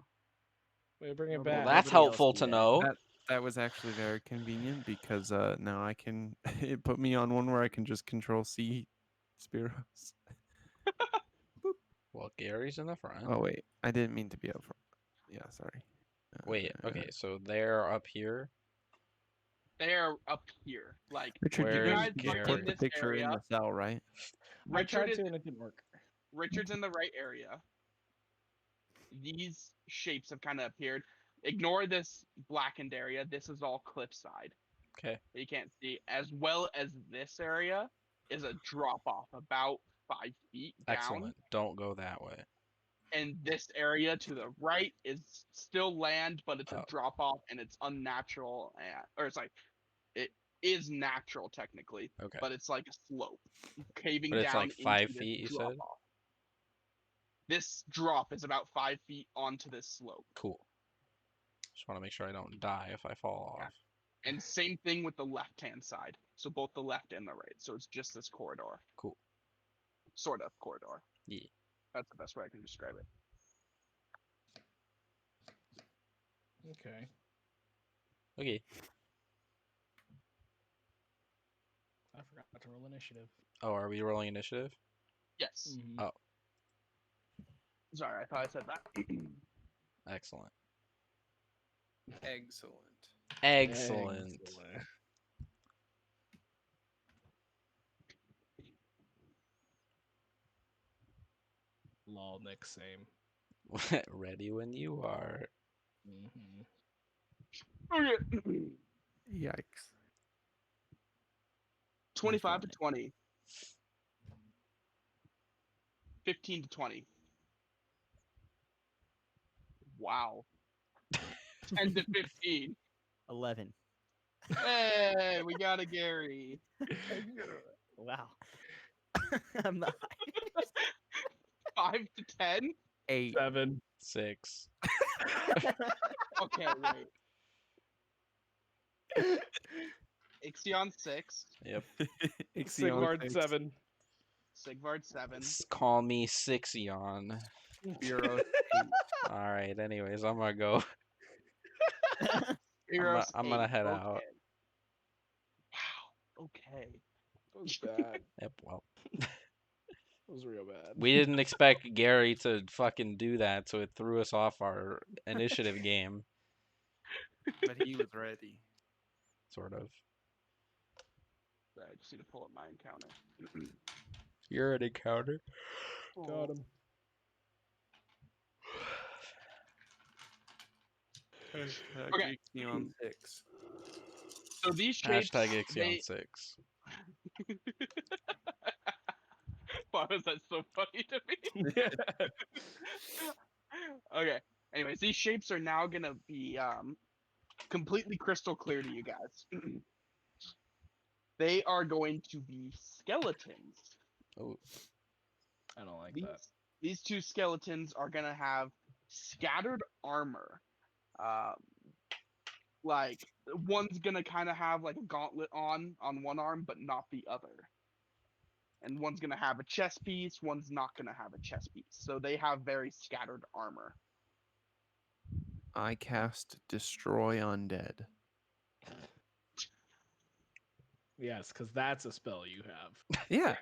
We bring it Well, Well, back. that's Nobody else helpful do to that. know. That was actually very convenient because now I can it put me on one where I can just control C Spiros. Well, Gary's in the front. Oh wait, I didn't mean to be up front. Yeah, sorry. Wait, okay, so they're up here. They're up here. Like, Richard, Where you is guys just are put in the this picture in area. the cell, right? I Richard tried is to and it didn't work. Richard's in the right area. These shapes have kind of appeared. Ignore this blackened area. This is all cliffside. Okay. You can't see. As well as this area is a drop off about 5 feet down. Excellent. Don't go that way. And this area to the right is still land, but it's a Oh. drop off and it's unnatural. Or it's like, it is natural technically, Okay. but it's like a slope caving But it's down like 5 into this feet, you drop said? off. This drop is about 5 feet onto this slope. Cool. Just want to make sure I don't die if I fall off. And same thing with the left hand side. So both the left and the right. So it's just this corridor. Cool. Sort of corridor. Yeah. That's the best way I can describe it. Okay. Okay. I forgot to roll initiative. Oh, are we rolling initiative? Yes. Mhm. Oh. Sorry, I thought I said that. Excellent. Excellent. Excellent. Lol, Nick, same. Ready when you are. Mm-hmm. Okay. Yikes. 25 to it. 20. 15 to 20. Wow. 10 to 15. 11. Hey, we got a Gary. Wow. I'm the 5 to 10? 8. 7. 6. Okay, wait. Ixion 6. Yep. Sigvard 7. Sigvard 7. Call me Sixion. Spiros All right. Anyways, I'm gonna go. Eros I'm gonna 8. head Okay. out. Wow. Okay. That was bad. Yep. Well, That was real bad. we didn't expect Gary to fucking do that, so it threw us off our initiative game, but he was ready. sort of. I just need to pull up my encounter. You're an encounter. Got him. Okay. Ixion 6. So these shapes. Hashtag Ixion they- 6. Why was that so funny to me? Okay. Anyways, these shapes are now gonna be completely crystal clear to you guys. They are going to be skeletons. Oh, I don't like These, that. these two skeletons are gonna have scattered armor. Like one's gonna kind of have like a gauntlet on one arm, but not the other. and one's gonna have a chest piece, one's not gonna have a chest piece. So they have very scattered armor. I cast Destroy Undead. Yes, because that's a spell you have. Yeah,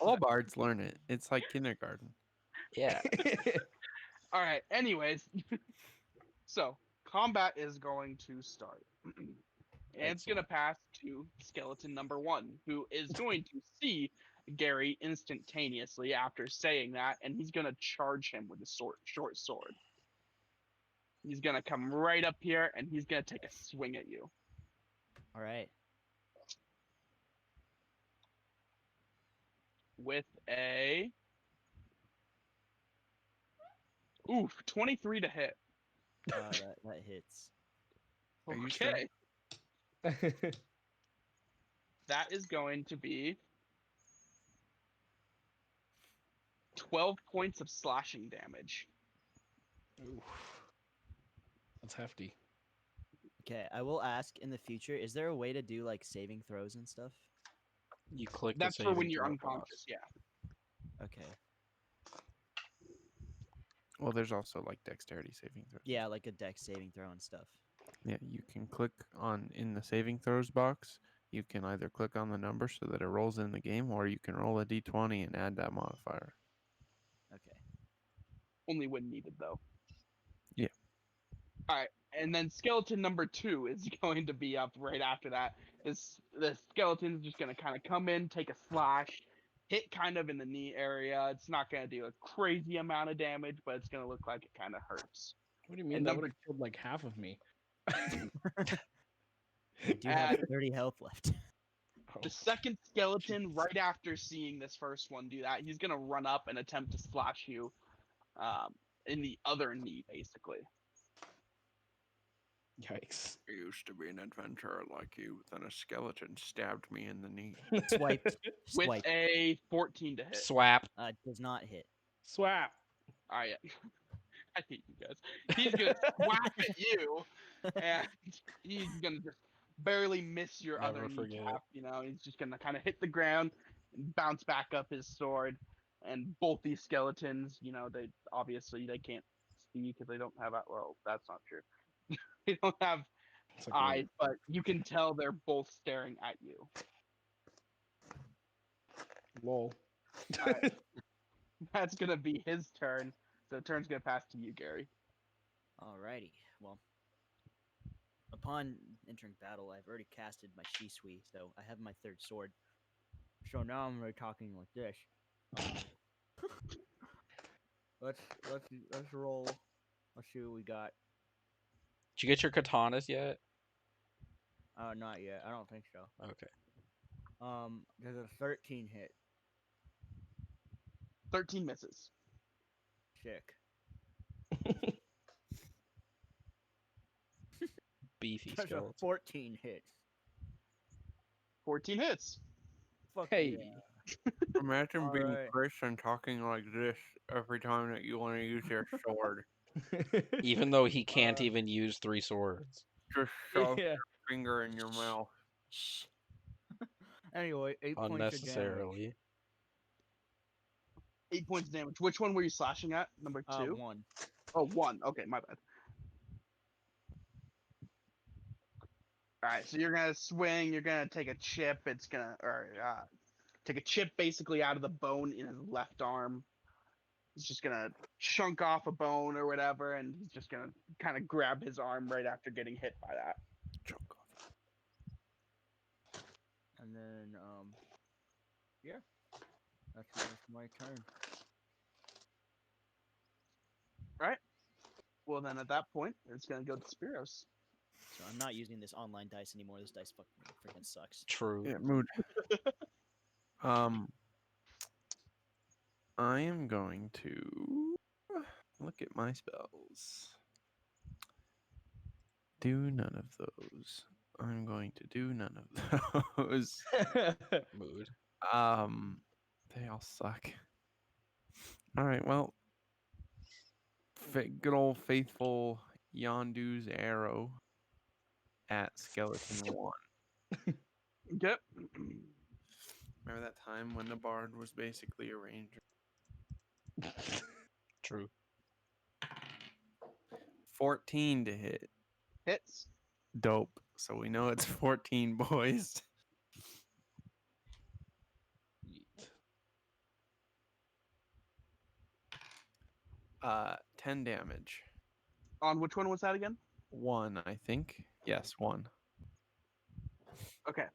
all bards learn it. It's like kindergarten. Yeah. All right. Anyways, so combat is going to start. And it's going to pass to skeleton number 1, who is going to see Gary instantaneously after saying that, and he's going to charge him with a short sword. He's going to come right up here, and he's going to take a swing at you. All right. With a 23 to hit. That hits. Are you sure? Okay. That is going to be 12 points of slashing damage. Oof. That's hefty. Okay, I will ask in the future, is there a way to do like saving throws and stuff? You click That's the for when saving you're throw unconscious, box. yeah. Okay. Well, there's also like dexterity saving throws. Yeah, like a dex saving throw and stuff. Yeah, you can click on in the saving throws box. You can either click on the number so that it rolls in the game, or you can roll a d20 and add that modifier. Okay. Only when needed, though. Yeah. All right, and then skeleton number 2 is going to be up right after that. The skeleton's just going to kind of come in, take a slash, hit kind of in the knee area. It's not going to do a crazy amount of damage, but it's going to look like it kind of hurts. What do you mean? And That number- would have killed like half of me. I do have 30 health left. The second skeleton, right after seeing this first one do that, he's going to run up and attempt to slash you in the other knee, basically. Yikes. I used to be an adventurer like you, then a skeleton stabbed me in the knee. Swiped. With Swipe. a 14 to hit. Swap. Does not hit. Swap. All right. I hate you guys. He's going to swap at you, and he's going to just barely miss your Never other forget it. kneecap. You know, he's just going to kind of hit the ground and bounce back up his sword. And both these skeletons, you know, they can't see because they don't have, well, that's not true. They don't have It's like eyes, but you can tell they're both staring at you. lol. Alright. That's gonna be his turn. So the turn's gonna pass to you, Gary. Alrighty. Well, upon entering battle, I've already casted my Shisui, so I have my third sword. So now I'm really talking like this. Let's roll. Let's see what we got. Did you get your katanas yet? Not yet. I don't think so. Okay. There's a 13 hit. 13 misses. Sick. Beefy There's a skeleton. 14 hit. 14 hits. Fuck Hey. yeah. Imagine All being right. Chris and talking like this every time that you want to use your sword. Even though he can't even use 3 swords. Just shove Yeah. your finger in your mouth. Shh. Anyway, 8 points of damage. Unnecessarily. 8 points of damage. Which one were you slashing at? Number 2? 1. Oh, 1. Okay, my bad. Alright, so you're gonna swing, you're gonna take a chip, take a chip basically out of the bone in his left arm. He's just gonna chunk off a bone or whatever, and he's just gonna kind of grab his arm right after getting hit by that. Chunk off. And then, yeah. That's my turn. Well, then at that point, it's gonna go to Spiros. So I'm not using this online dice anymore. This dice fucking freaking sucks. True. Yeah, mood. I am going to look at my spells. Do none of those. I'm going to do none of those. Mood. They all suck. All right, well, good old faithful Yondu's arrow at skeleton 1. Yep. Remember that time when the bard was basically a ranger? True. 14 to hit. Hits. Dope. So we know it's 14 boys. Yeet. 10 damage. On which one was that again? 1, I think. Yes, 1. Okay.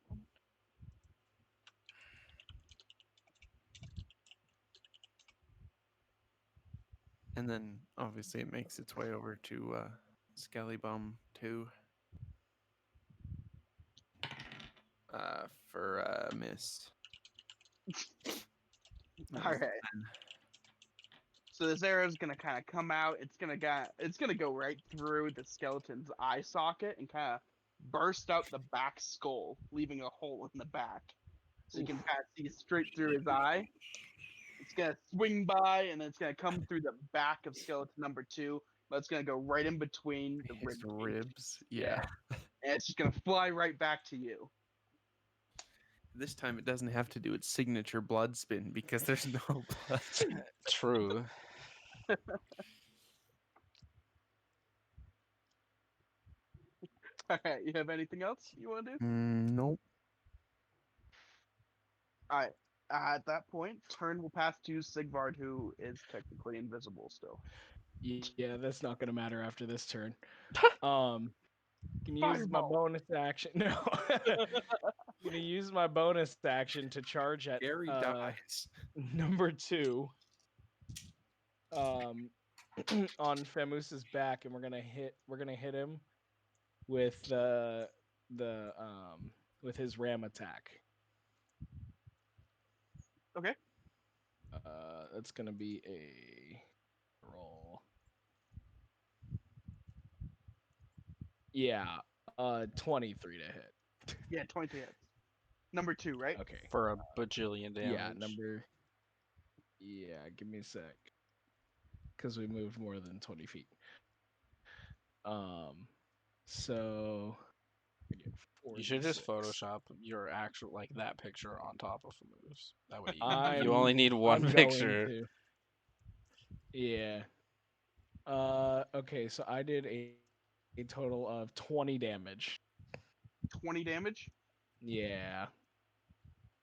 And then obviously it makes its way over to Skelly Bum 2. For miss. That All was a right. 10. So this arrow is gonna kind of come out. It's gonna go right through the skeleton's eye socket and kind of burst out the back skull, leaving a hole in the back. So you can kind of see straight through his eye. It's gonna swing by and then it's gonna come through the back of skeleton number 2, but it's gonna go right in between the His rib. ribs. Yeah. And it's just gonna fly right back to you. This time it doesn't have to do its signature blood spin because there's no blood. True. All right. You have anything else you want to do? Nope. All right. At that point, turn will pass to Sigvard, who is technically invisible still. Yeah, that's not gonna matter after this turn. Can use my Fireball. bonus action. No. Gonna use my bonus action to charge at Gary dies. number 2. On Famus's back, and we're gonna hit him with with his ram attack. Okay. That's gonna be a roll. Yeah, 23 to hit. Yeah, 23 hits. Number 2, right? Okay. For a bajillion damage. Yeah, Yeah, give me a sec. Because we moved more than 20 feet. So I get You should just 46. Photoshop your actual like that picture on top of the moves. That way I'm- you only need one I'm going picture. to. Yeah. Okay, so I did a total of 20 damage. 20 damage. Yeah.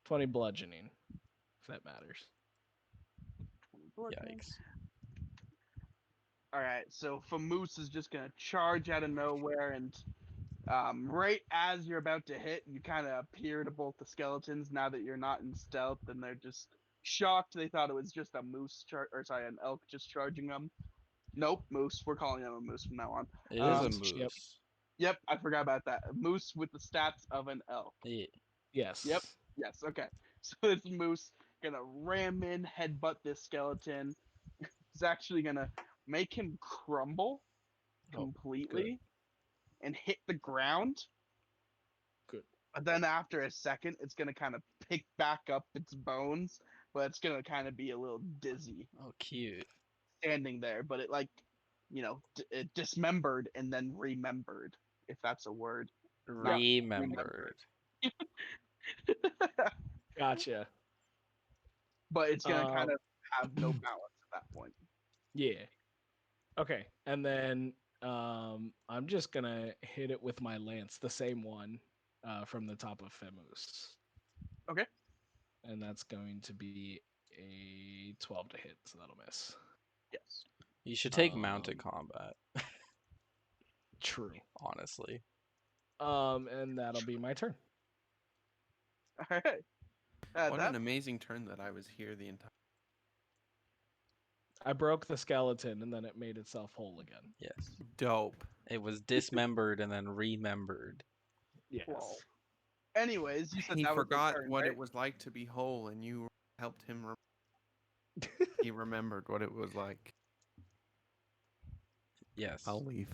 20 bludgeoning, if that matters. 20 bludgeoning. Yikes. All right, so Famoose is just gonna charge out of nowhere, and right as you're about to hit, you kind of appear to both the skeletons. Now that you're not in stealth, and they're just shocked. They thought it was just a an elk just charging them. Nope, moose. We're calling them a moose from now on. It is a Yep. moose. Yep, I forgot about that. A moose with the stats of an elk. Yeah. Yes. Yep. Yes. Okay. So this moose gonna ram in, headbutt this skeleton. It's actually gonna make him crumble Oh, completely and hit the ground. Good. But then after a second, it's gonna kind of pick back up its bones, but it's gonna kind of be a little dizzy Oh, cute. standing there. But it it dismembered and then remembered, if that's a word. Not Remembered. Gotcha. But it's gonna kind Um, of have no balance at that point. Yeah. Okay, and then I'm just gonna hit it with my lance, the same one from the top of Femus. Okay. And that's going to be a 12 to hit, so that'll miss. Yes. You should take mounted combat, True. honestly. And that'll be my turn. All right. What That an amazing turn that I was here the entire. I broke the skeleton, and then it made itself whole again. Yes. Dope. It was dismembered and then remembered. Yes. Well, anyways, you said He that was your forgot turn, what right? it was like to be whole, and you helped him. He remembered what it was like. Yes. I'll leave.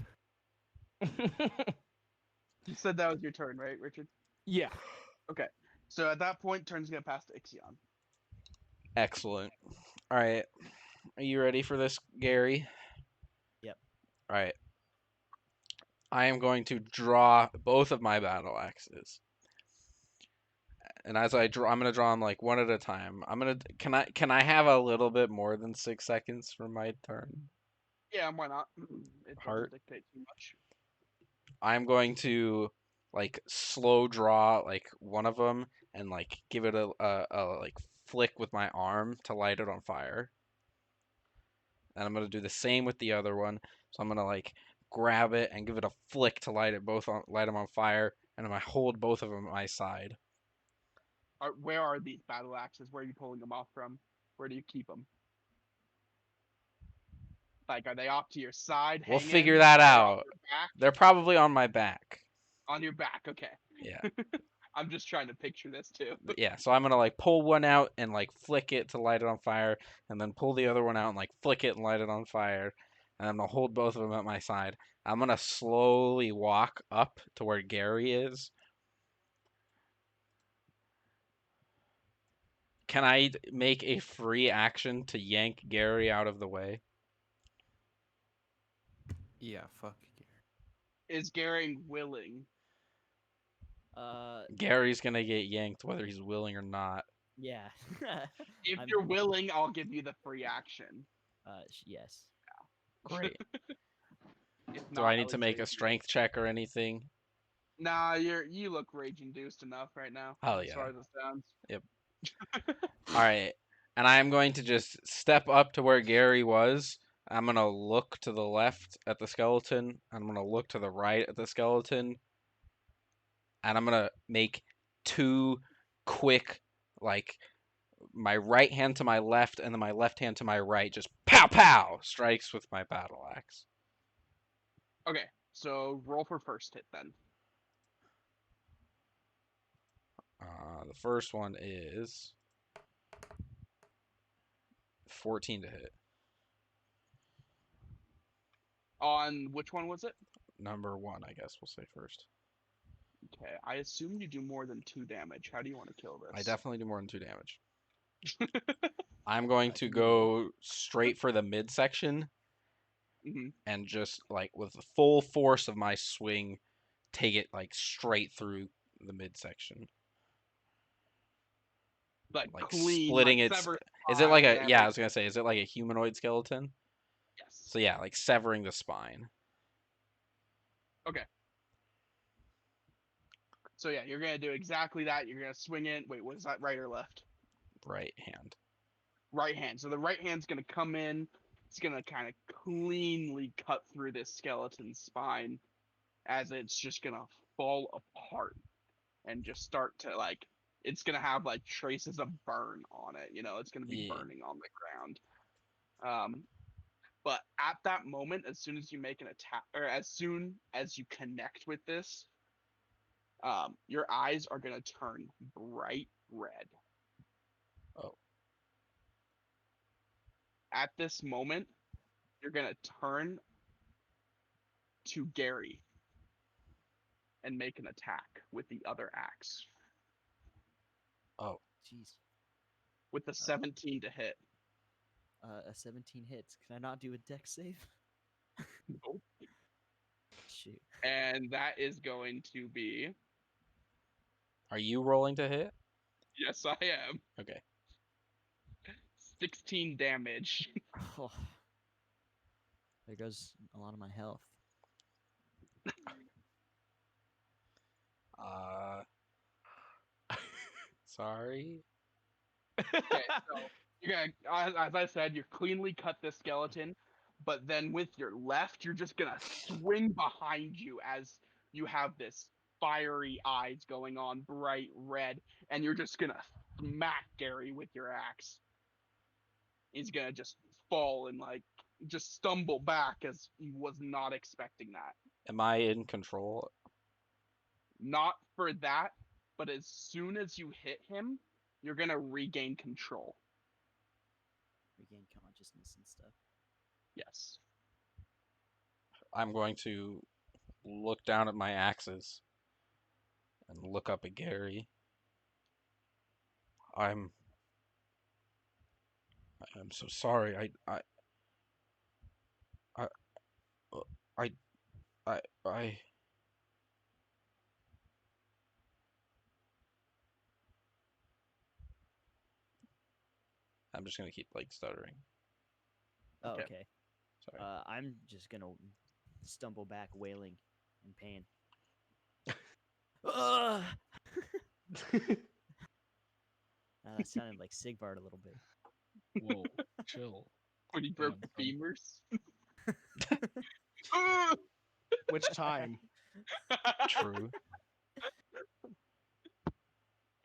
You said that was your turn, right, Richard? Yeah. Okay. So at that point, turn's gonna pass to Ixion. Excellent. All right. Are you ready for this, Gary? Yep. All right. I am going to draw both of my battle axes. And as I draw, I'm gonna draw them like one at a time. Can I have a little bit more than 6 seconds for my turn? Yeah, why not? It doesn't Heart. dictate too much. I'm going to like slow draw like one of them and like give it a like flick with my arm to light it on fire. And I'm gonna do the same with the other one. So I'm gonna like grab it and give it a flick to light them on fire, and I'm gonna hold both of them at my side. Where are these battle axes? Where are you pulling them off from? Where do you keep them? Like, are they off to your side? We'll hanging? figure that Are they on out. your back? They're probably on my back. On your back, okay. Yeah. I'm just trying to picture this too. Yeah, so I'm gonna like pull one out and like flick it to light it on fire, and then pull the other one out and like flick it and light it on fire, and I'm gonna hold both of them at my side. I'm gonna slowly walk up to where Gary is. Can I make a free action to yank Gary out of the way? Yeah, fuck. Is Gary willing? Gary's gonna get yanked whether he's willing or not. Yeah. If I'm- you're willing, I'll give you the free action. Yes. Great. If Do not, I need would to make say a strength check or anything? Nah, you look rage induced enough right now. Hell As yeah. far as it sounds. Yep. All right. And I'm going to just step up to where Gary was. I'm going to look to the left at the skeleton. I'm going to look to the right at the skeleton. And I'm going to make two quick, like, my right hand to my left and then my left hand to my right, just pow pow strikes with my battle axe. Okay, so roll for first hit then. The first one is 14 to hit. On which one was it? Number one, I guess we'll say first. Okay, I assume you do more than 2 damage. How do you want to kill this? I definitely do more than 2 damage. I'm going to Can you roll? go straight for the midsection hmm and just like with the full force of my swing, take it like straight through the midsection. Like, Like clean, splitting like its. sever Is it like spine, a? Yeah, I was everything. gonna say, is it like a humanoid skeleton? Yes. So yeah, like severing the spine. So yeah, you're gonna do exactly that. You're gonna swing it. Wait, was that right or left? Right hand. Right hand. So the right hand's gonna come in. It's gonna kind of cleanly cut through this skeleton's spine, as it's just gonna fall apart and just start to like. It's gonna have like traces of burn on it. You know, it's gonna be Yeah. burning on the ground. But at that moment, as soon as you make an attack, or as soon as you connect with this, your eyes are gonna turn bright red. Oh. At this moment, you're gonna turn to Gary and make an attack with the other axe Oh. Jeez. with the 17 to hit. A 17 hits. Can I not do a deck save? Nope. Shoot. And that is going to be, Are you rolling to hit? yes, I am, Okay. 16 damage. Oh. There goes a lot of my health. Sorry. Okay, so you're gonna, as I said, you cleanly cut this skeleton, but then with your left, you're just gonna swing behind you as you have this fiery eyes going on, bright red, and you're just gonna smack Gary with your axe. He's gonna just fall and like just stumble back as he was not expecting that. Am I in control? Not for that, but as soon as you hit him, you're gonna regain control. Regain consciousness and stuff. Yes. I'm going to look down at my axes and look up at Gary. I'm so sorry. I, I, I. I'm just gonna keep like stuttering. Oh, Okay. okay. Sorry. I'm just gonna stumble back, wailing in pain. Ugh! That sounded like Sigvard a little bit. Whoa, chill. When he Damn, broke the son. femurs. Which time? True.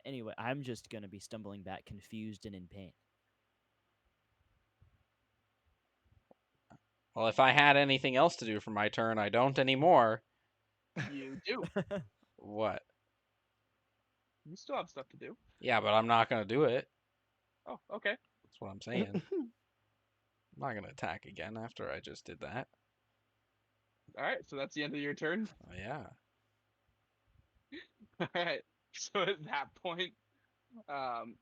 Anyway, I'm just gonna be stumbling back, confused and in pain. Well, if I had anything else to do for my turn, I don't anymore. You do. What? You still have stuff to do. Yeah, but I'm not gonna do it. Oh, okay. That's what I'm saying. I'm not gonna attack again after I just did that. All right. So that's the end of your turn. Oh, yeah. All right. So at that point, um,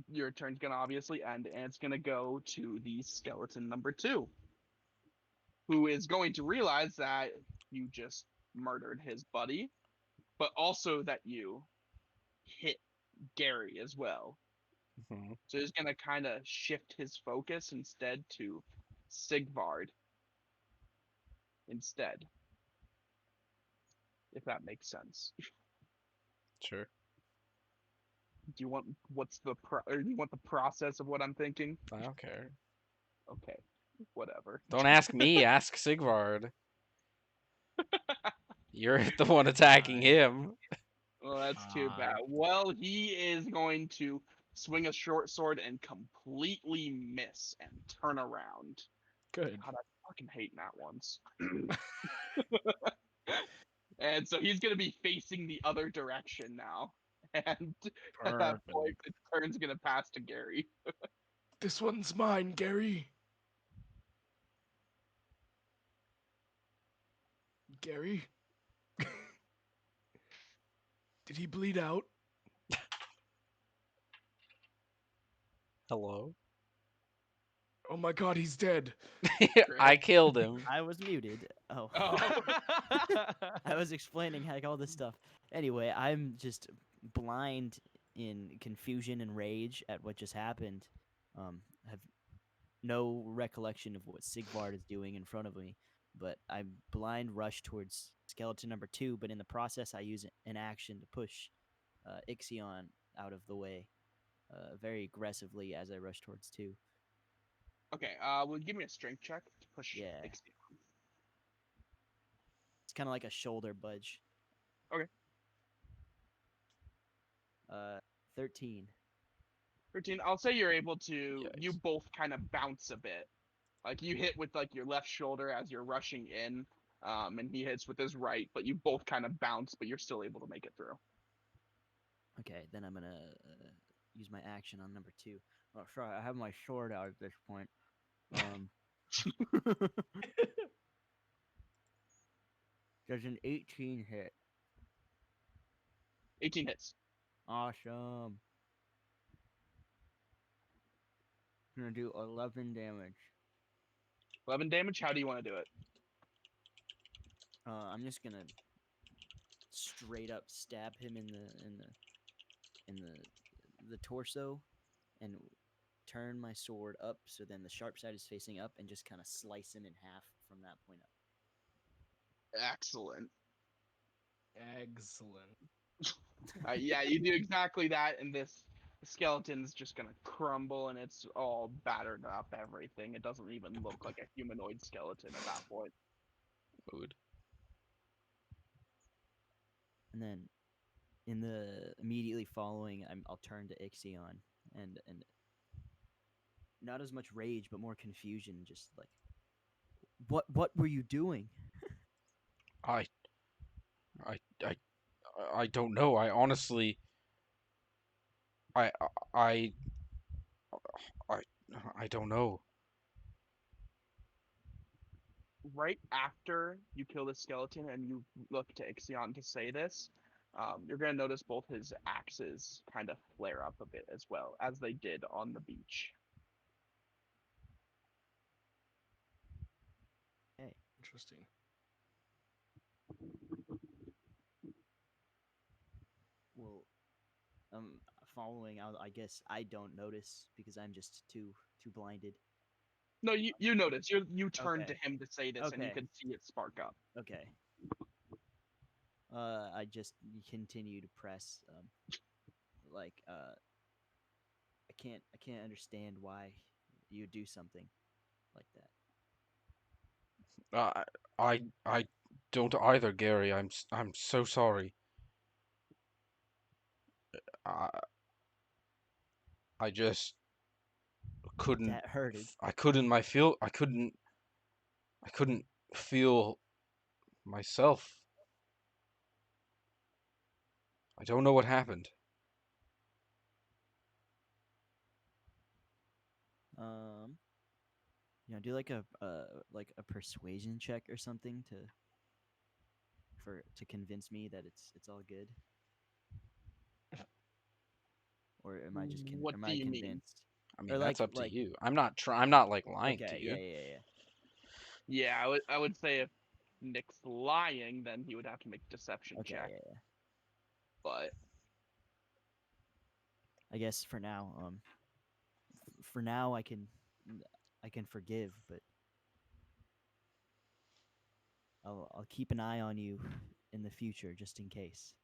your turn's gonna obviously end, and it's gonna go to the skeleton number 2, who is going to realize that you just murdered his buddy, but also that you hit Gary as well. Mhm. So he's gonna kind of shift his focus instead to Sigvard instead, if that makes sense. Sure. Do you want or do you want the process of what I'm thinking? I don't care. Okay, whatever. Don't ask me. Ask Sigvard. You're the one attacking Fine. him. Well, that's too bad. Fine. Well, he is going to swing a short sword and completely miss and turn around. Good. God, I fucking hate nat ones. And so he's gonna be facing the other direction now. And at that point, Perfect. the turn's gonna pass to Gary. This one's mine, Gary. Gary? Did he bleed out? Hello. Oh my god, he's dead. I killed him. I was muted. Oh. Oh. I was explaining like all this stuff. Anyway, I'm just blind in confusion and rage at what just happened. Have no recollection of what Sigvard is doing in front of me, but I blind rush towards skeleton number 2. But in the process, I use an action to push Ixion out of the way very aggressively as I rush towards 2. Okay, well, give me a strength check to push Yeah. Ixion. It's kind of like a shoulder budge. Okay. 13. 13. I'll say you're able to. You Yikes. both kind of bounce a bit. Like you hit with like your left shoulder as you're rushing in, and he hits with his right, but you both kind of bounce, but you're still able to make it through. Okay, then I'm gonna use my action on number 2. Oh, sorry, I have my sword out at this point. Does an 18 hit? 18 hits. Awesome. Gonna do 11 damage. 11 damage. How do you want to do it? I'm just gonna straight up stab him in the torso, and turn my sword up so then the sharp side is facing up, and just kind of slice him in half from that point up. Excellent. Excellent. Yeah, you do exactly that, and this skeleton's just gonna crumble, and it's all battered up. Everything. It doesn't even look like a humanoid skeleton at that point. Mood. And then in the immediately following, I'll turn to Ixion and not as much rage, but more confusion. Just like, what were you doing? I I I I don't know. I honestly I I I I don't know. Right after you kill the skeleton and you look to Ixion to say this, you're gonna notice both his axes kind of flare up a bit as well, as they did on the beach. Hey, Interesting. well, following. I guess I don't notice because I'm just too blinded. No, you notice. You turned to Okay. him to say this, and you Okay. could see it spark up. Okay. I just continue to press. Like I can't understand why you do something like that. I don't either, Gary. I'm so sorry. I I just couldn't. That hurted. I couldn't. My feel. I couldn't. I couldn't feel myself. I don't know what happened. Um, do like a persuasion check or something to convince me that it's all good. Or am I just What am do I you mean? convinced? I Or mean, that's up to like you. I'm not like lying to okay, you. yeah. Yeah, I would say if Nick's lying, then he would have to make a deception Okay, check. yeah. But I guess for now I can forgive, but I'll keep an eye on you in the future just in case.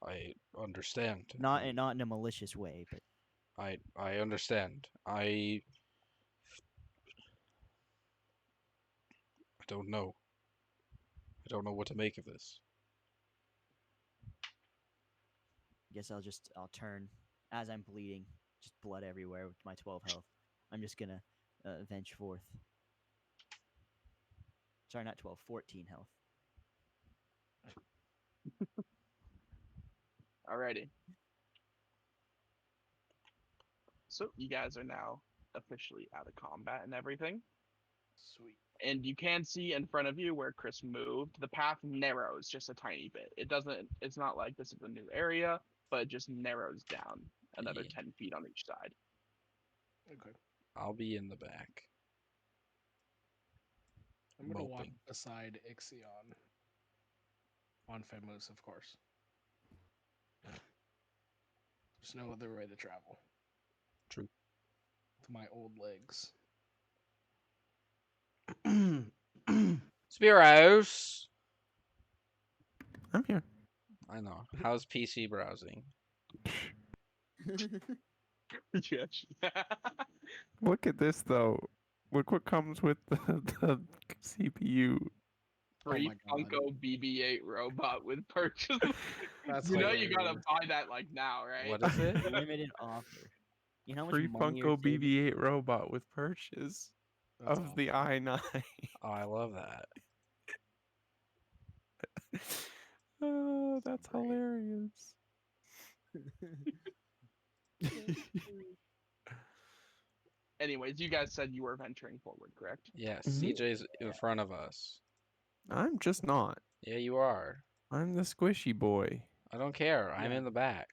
I understand. Not in a malicious way, but I understand. I don't know. I don't know what to make of this. I guess I'll turn as I'm bleeding, just blood everywhere with my 12 health. I'm just gonna venge forth. Sorry, not 12, 14 health. alrighty. So you guys are now officially out of combat and everything. Sweet. And you can see in front of you where Chris moved, the path narrows just a tiny bit. It's not like this is a new area, but it just narrows down another Yeah. 10 feet on each side. Okay. I'll be in the back. I'm gonna walk Moping. beside Ixion. On Famous, of course. There's no other way to travel. True. With my old legs. Spiros. I'm here. I know. How's PC browsing? Yes. Look at this though. Look what comes with the CPU. Free my God. Funko BB-8 robot with purchase. That's You gotta hilarious. buy that like now, right? What is it? Limited offer. You know how much Free money you're Funko saving? BB-8 robot with purchase That's of the i9. Oh, I love that. Oh, that's great. hilarious. Anyways, you guys said you were venturing forward, correct? Yes, Mhm. CJ's in front of us. I'm just not. Yeah, you are. I'm the squishy boy. I don't care. I'm Yeah. in the back.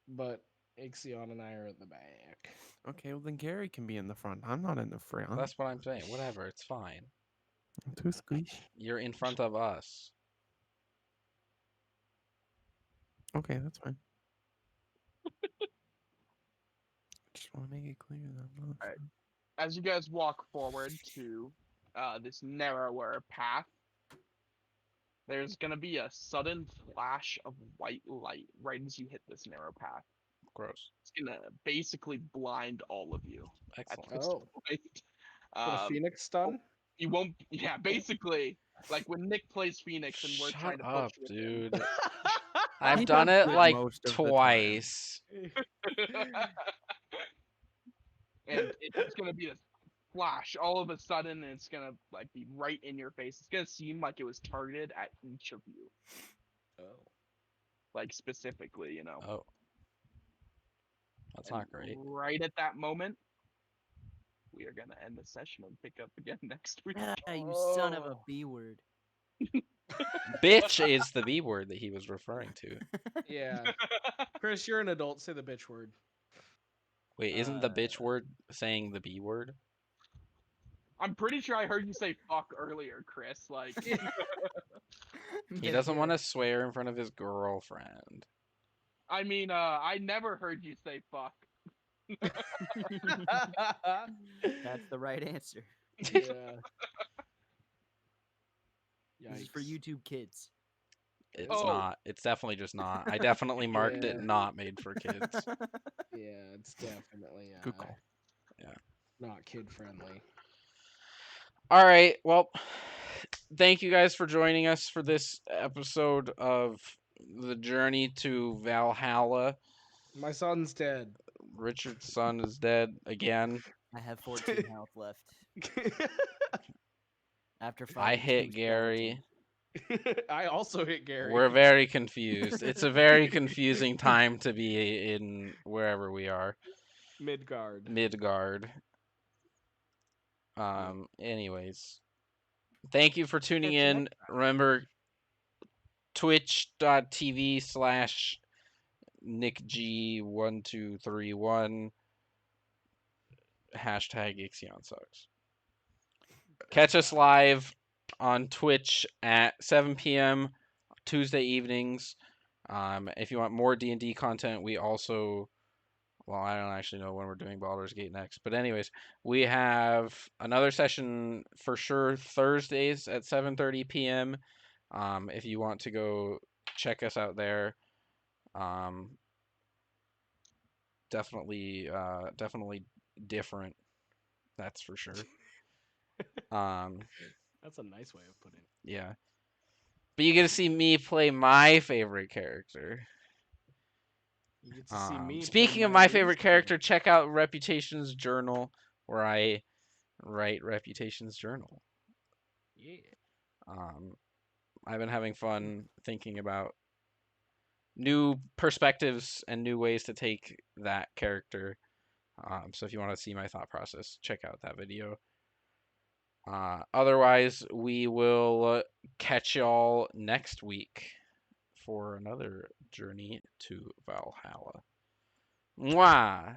But Ixion and I are at the back. Okay, well then Gary can be in the front. I'm not in the front. That's what I'm saying. Whatever, it's fine. I'm too squishy. You're in front of us. Okay, that's fine. Just want to make it clear that I'm not. Alright. As you guys walk forward to this narrower path, there's gonna be a sudden flash of white light right as you hit this narrow path. Gross. It's gonna basically blind all of you at Excellent. this Oh. point. Put a Phoenix stun? You won't. Yeah, basically, like when Nick plays Phoenix and we're trying Shut to push up, with him. dude. I've He done does it good like most of the time. twice. And it's gonna be this flash all of a sudden, and it's gonna like be right in your face. It's gonna seem like it was targeted at each of you, Oh. like specifically, you know. Oh. That's And not great. right at that moment, we are gonna end the session and pick up again next week. Ah, you son of a Oh. B word. Bitch is the B word that he was referring to. Yeah. Chris, you're an adult. Say the bitch word. Wait, isn't the bitch word saying the B word? I'm pretty sure I heard you say fuck earlier, Chris. Like, He doesn't want to swear in front of his girlfriend. I mean, I never heard you say fuck. That's the right answer. Yeah. This is for Yikes. YouTube kids. It's Oh. not. It's definitely just not. I definitely marked it Yeah. not made for kids. Yeah, it's definitely Good call. not kid friendly. All right. Well, thank you guys for joining us for this episode of the journey to Valhalla. My son's dead. Richard's son is dead again. I have 14 health left after I fighting hit two Gary. skeletons. I also hit Gary. We're very confused. It's a very confusing time to be in wherever we are. Midgard. Midgard. Anyways, thank you for tuning Catch you in. next Remember, twitch.tv/NickG1231 #Ixion Catch us live on Twitch at 7 p.m. Tuesday evenings. If you want more D&D content, we also, well, I don't actually know when we're doing Baldur's Gate next, but anyways, we have another session for sure Thursdays at 7:30 p.m. If you want to go check us out there, definitely different. That's for sure. That's a nice way of putting it. Yeah. But you get to see me play my favorite character. You get to see me. play Speaking of my least favorite character, check out Reputations Journal, where I write Reputations Journal. Yeah. I've been having fun thinking about new perspectives and new ways to take that character. So if you want to see my thought process, check out that video. Otherwise, we will catch y'all next week for another journey to Valhalla. Mwah!